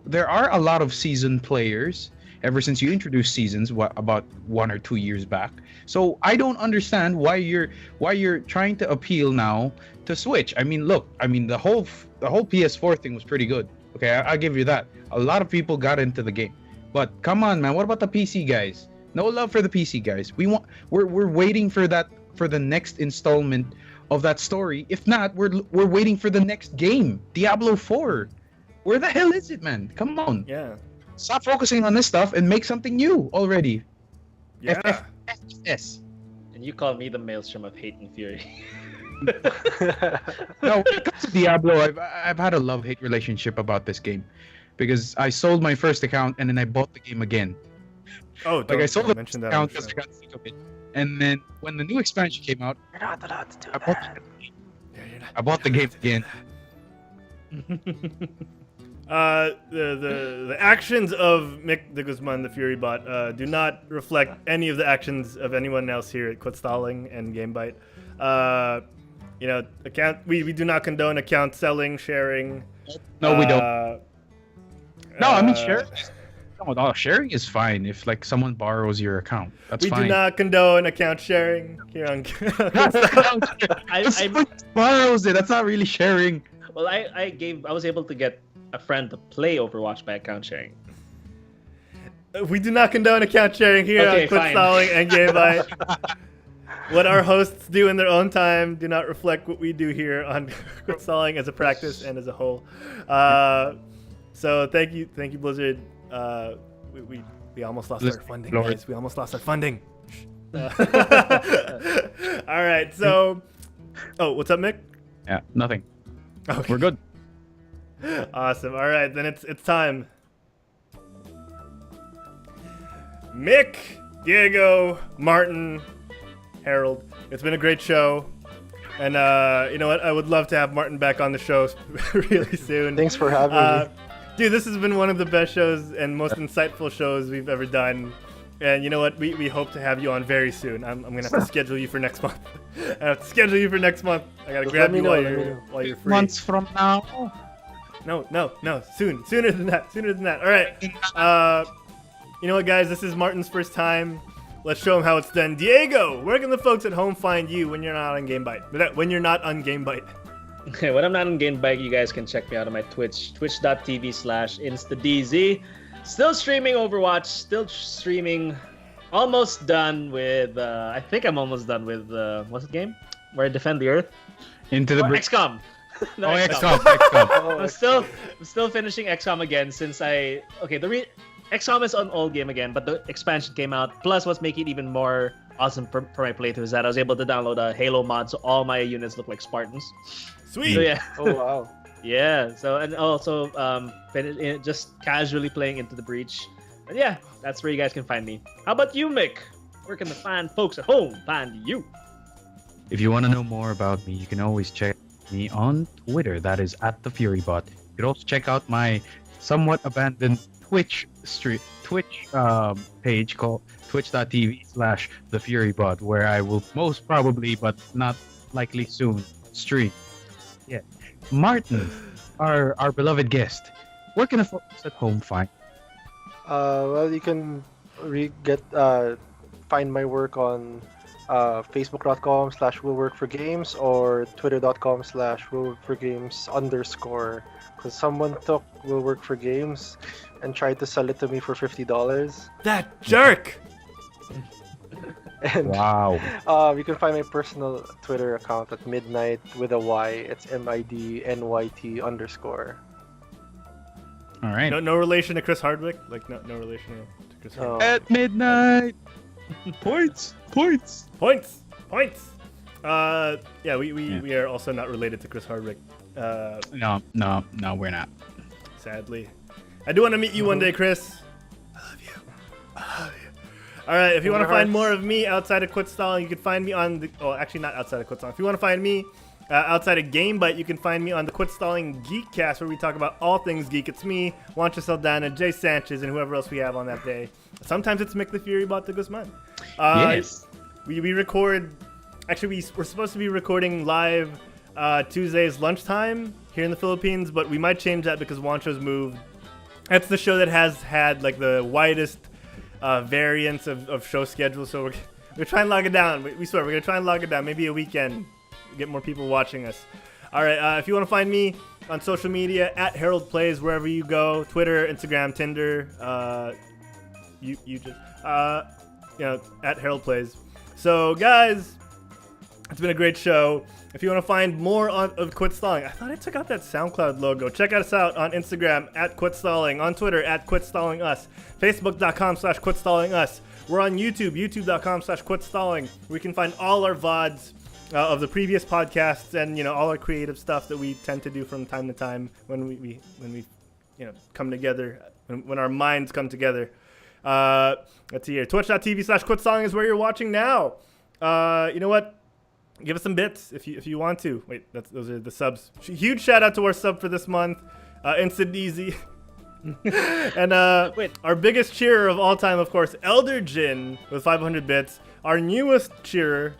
There are a lot of seasoned players ever since you introduced seasons about 1 or 2 years back. So I don't understand why you're trying to appeal now to Switch. I mean, look, the whole PS4 thing was pretty good. Okay, I'll give you that. A lot of people got into the game. But come on, man, what about the PC guys? No love for the PC guys. We're waiting for the next installment of that story. If not, we're waiting for the next game, Diablo 4. Where the hell is it, man? Come on. Yeah. Stop focusing on this stuff and make something new already. Yeah. FFS. And you call me the maelstrom of hate and fury. No, when it comes to Diablo, I've had a love-hate relationship about this game, because I sold my first account and then I bought the game again. Oh, Like I sold the mention first that. account because I got sick of it, and then when the new expansion came out, You're not allowed to do I bought, that. I bought the game again. The actions of Mick DeGuzman, the Fury Bot, do not reflect any of the actions of anyone else here at Quit Stalling and GameByte. We do not condone account selling, sharing. No, we don't. No, I mean sharing. Uh, No, sharing is fine if like someone borrows your account. That's We fine. do not condone account sharing here on. I borrows it. That's not really sharing. Well, I was able to get a friend to play Overwatch by account sharing. We do not condone account sharing here Okay, on Quit fine. Stalling and GameByte. What our hosts do in their own time do not reflect what we do here on Quit Stalling as a practice and as a whole. So thank you, Blizzard. We almost lost our funding, Lord. guys. We almost lost our funding. All right, so. Oh, what's up, Mick? Yeah, nothing. Okay. We're good. Awesome. All right, then it's time. Mick, Diego, Martin, Herald. It's been a great show. And you know what? I would love to have Martin back on the show really soon. Thanks for having me. Dude, this has been one of the best shows and most insightful shows we've ever done. And you know what? We hope to have you on very soon. I'm going to have to schedule you for next month. I have to schedule you for next month. I got to Just grab let me you know, while let me know. you're free. Months from now. No. Sooner than that. All right. You know what, guys? This is Martin's first time. Let's show him how it's done. Diego, where can the folks at home find you when you're not on GameByte? When you're not on GameByte. Okay, when I'm not on GameByte, you guys can check me out on my Twitch, twitch.tv/instaDZ. Still streaming Overwatch, still streaming. Almost done with, I think I'm almost done with, what's the game? Where I defend the Earth? Into the brick. XCOM. No, Oh, XCOM. XCOM. Oh, I'm still finishing XCOM again since XCOM is on old game again, but the expansion came out. Plus, what's making it even more awesome for my playthrough is that I was able to download a Halo mod, so all my units look like Spartans. Sweet. So yeah, oh wow. yeah. So and also just casually playing Into the Breach. And yeah, that's where you guys can find me. How about you, Mick? Where can the fine folks at home find you? If you want to know more about me, you can always check me on Twitter. That is @TheFuryBot. You can also check out my somewhat abandoned Twitch page called twitch.tv/TheFuryBot, where I will most probably, but not likely soon, stream. Yeah. Martin, our beloved guest, where can the folks at home find? Well, you can find my work on facebook.com/willworkforgames or twitter.com/willworkforgames_, because someone took Will Work for Games and tried to sell it to me for $50. That jerk. And Wow. you can find my personal Twitter account at midnight with a Y. It's MIDNYT_. All right. No relation to Chris Hardwick? Like, no relation to Chris Hardwick. Oh. At midnight. Points. Points. Yeah, we are also not related to Chris Hardwick. No, we're not. Sadly. I do want to meet you one day, Chris. I love you. All right, if you want to find more of me outside of Quit Stalling, you can find me on the... Oh, actually, not outside of Quit Stalling. If you want to find me outside of GameByte, you can find me on the Quit Stalling Geekcast, where we talk about all things geek. It's me, Juancho Saldana, Jay Sanchez, and whoever else we have on that day. Sometimes it's Mick the Fury Bot de Guzman. Yes. We record... Actually, we're supposed to be recording live Tuesdays lunchtime here in the Philippines, but we might change that because Juancho's moved. That's the show that has had like the widest variance of show schedule, so we're gonna try and log it down. We swear we're gonna try and log it down. Maybe a weekend, get more people watching us. All right, if you want to find me on social media, at Herald Plays wherever you go, Twitter, Instagram, Tinder, at Herald Plays. So guys, it's been a great show. If you want to find more of Quit Stalling, I thought I took out that SoundCloud logo. Check us out on Instagram @QuitStalling, on Twitter @QuitStallingUs, Facebook.com/QuitStallingUs. We're on YouTube, youtube.com/quitstalling. We can find all our VODs of the previous podcasts and, all our creative stuff that we tend to do from time to time when we come together, when our minds come together. Let's see here. Twitch.tv/quitstalling is where you're watching now. You know what? Give us some bits if you want to. Wait, those are the subs. Huge shout out to our sub for this month, Instant Easy. And our biggest cheerer of all time, of course, Elder Jin with 500 bits. Our newest cheerer,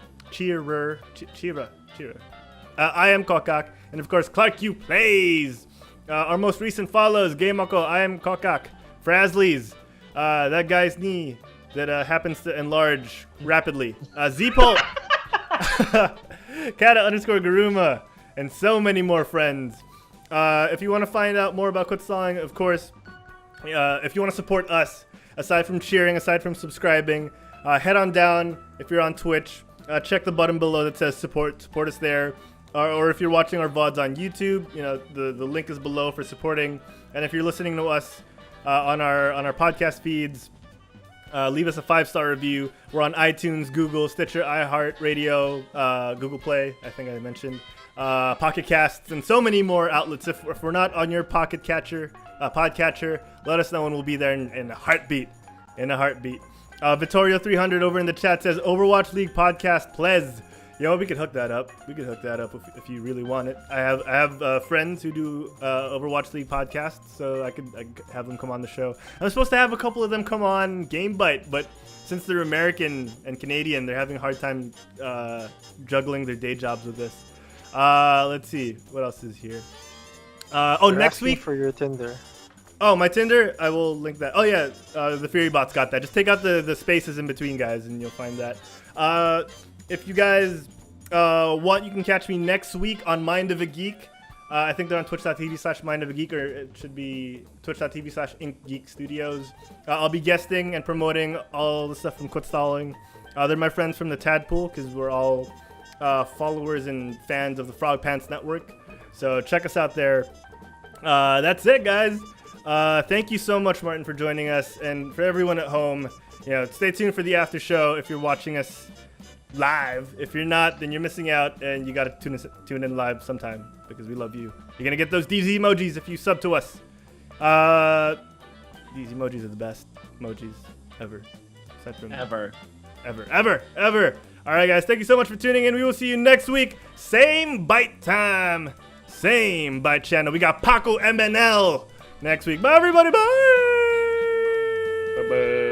I am Kokak, and of course Clark Q Plays. Our most recent follows, Gameoko, I am Kokak, Frasley's, that guy's knee that happens to enlarge rapidly, Zpol, Kata_Garuma, and so many more friends. If you want to find out more about Quitstalling, of course, if you want to support us, aside from cheering, aside from subscribing, head on down. If you're on Twitch, check the button below that says support us there. Or if you're watching our VODs on YouTube, the link is below for supporting. And if you're listening to us on our podcast feeds, leave us a 5-star review. We're on iTunes, Google, Stitcher, iHeartRadio, Google Play, I think I mentioned, Pocket Casts, and so many more outlets. If we're not on your podcatcher, let us know and we'll be there in a heartbeat. Vittorio 300 over in the chat says Overwatch League podcast, please. We could hook that up. If you really want it. I have friends who do Overwatch League podcasts, so I could have them come on the show. I'm supposed to have a couple of them come on GameByte, but since they're American and Canadian, they're having a hard time juggling their day jobs with this. Let's see what else is here. Next week for your Tinder. Oh, my Tinder, I will link that. Oh yeah, the Fury Bot's got that. Just take out the spaces in between, guys, and you'll find that. If you guys want, you can catch me next week on Mind of a Geek. I think they're on twitch.tv/Mind of a Geek, or it should be twitch.tv/InkGeek Studios. I'll be guesting and promoting all the stuff from Quitstalling. They're my friends from the Tadpool, because we're all followers and fans of the Frog Pants Network. So check us out there. That's it, guys. Thank you so much, Martin, for joining us, and for everyone at home, stay tuned for the after show if you're watching us live. If you're not, then you're missing out, and you gotta tune in live sometime because we love you. You're gonna get those DZ emojis if you sub to us. These emojis are the best emojis ever. Aside from Ever. All right, guys, thank you so much for tuning in. We will see you next week. Same bite time, same bite channel. We got Paco MNL next week. Bye, everybody. Bye. Bye-bye.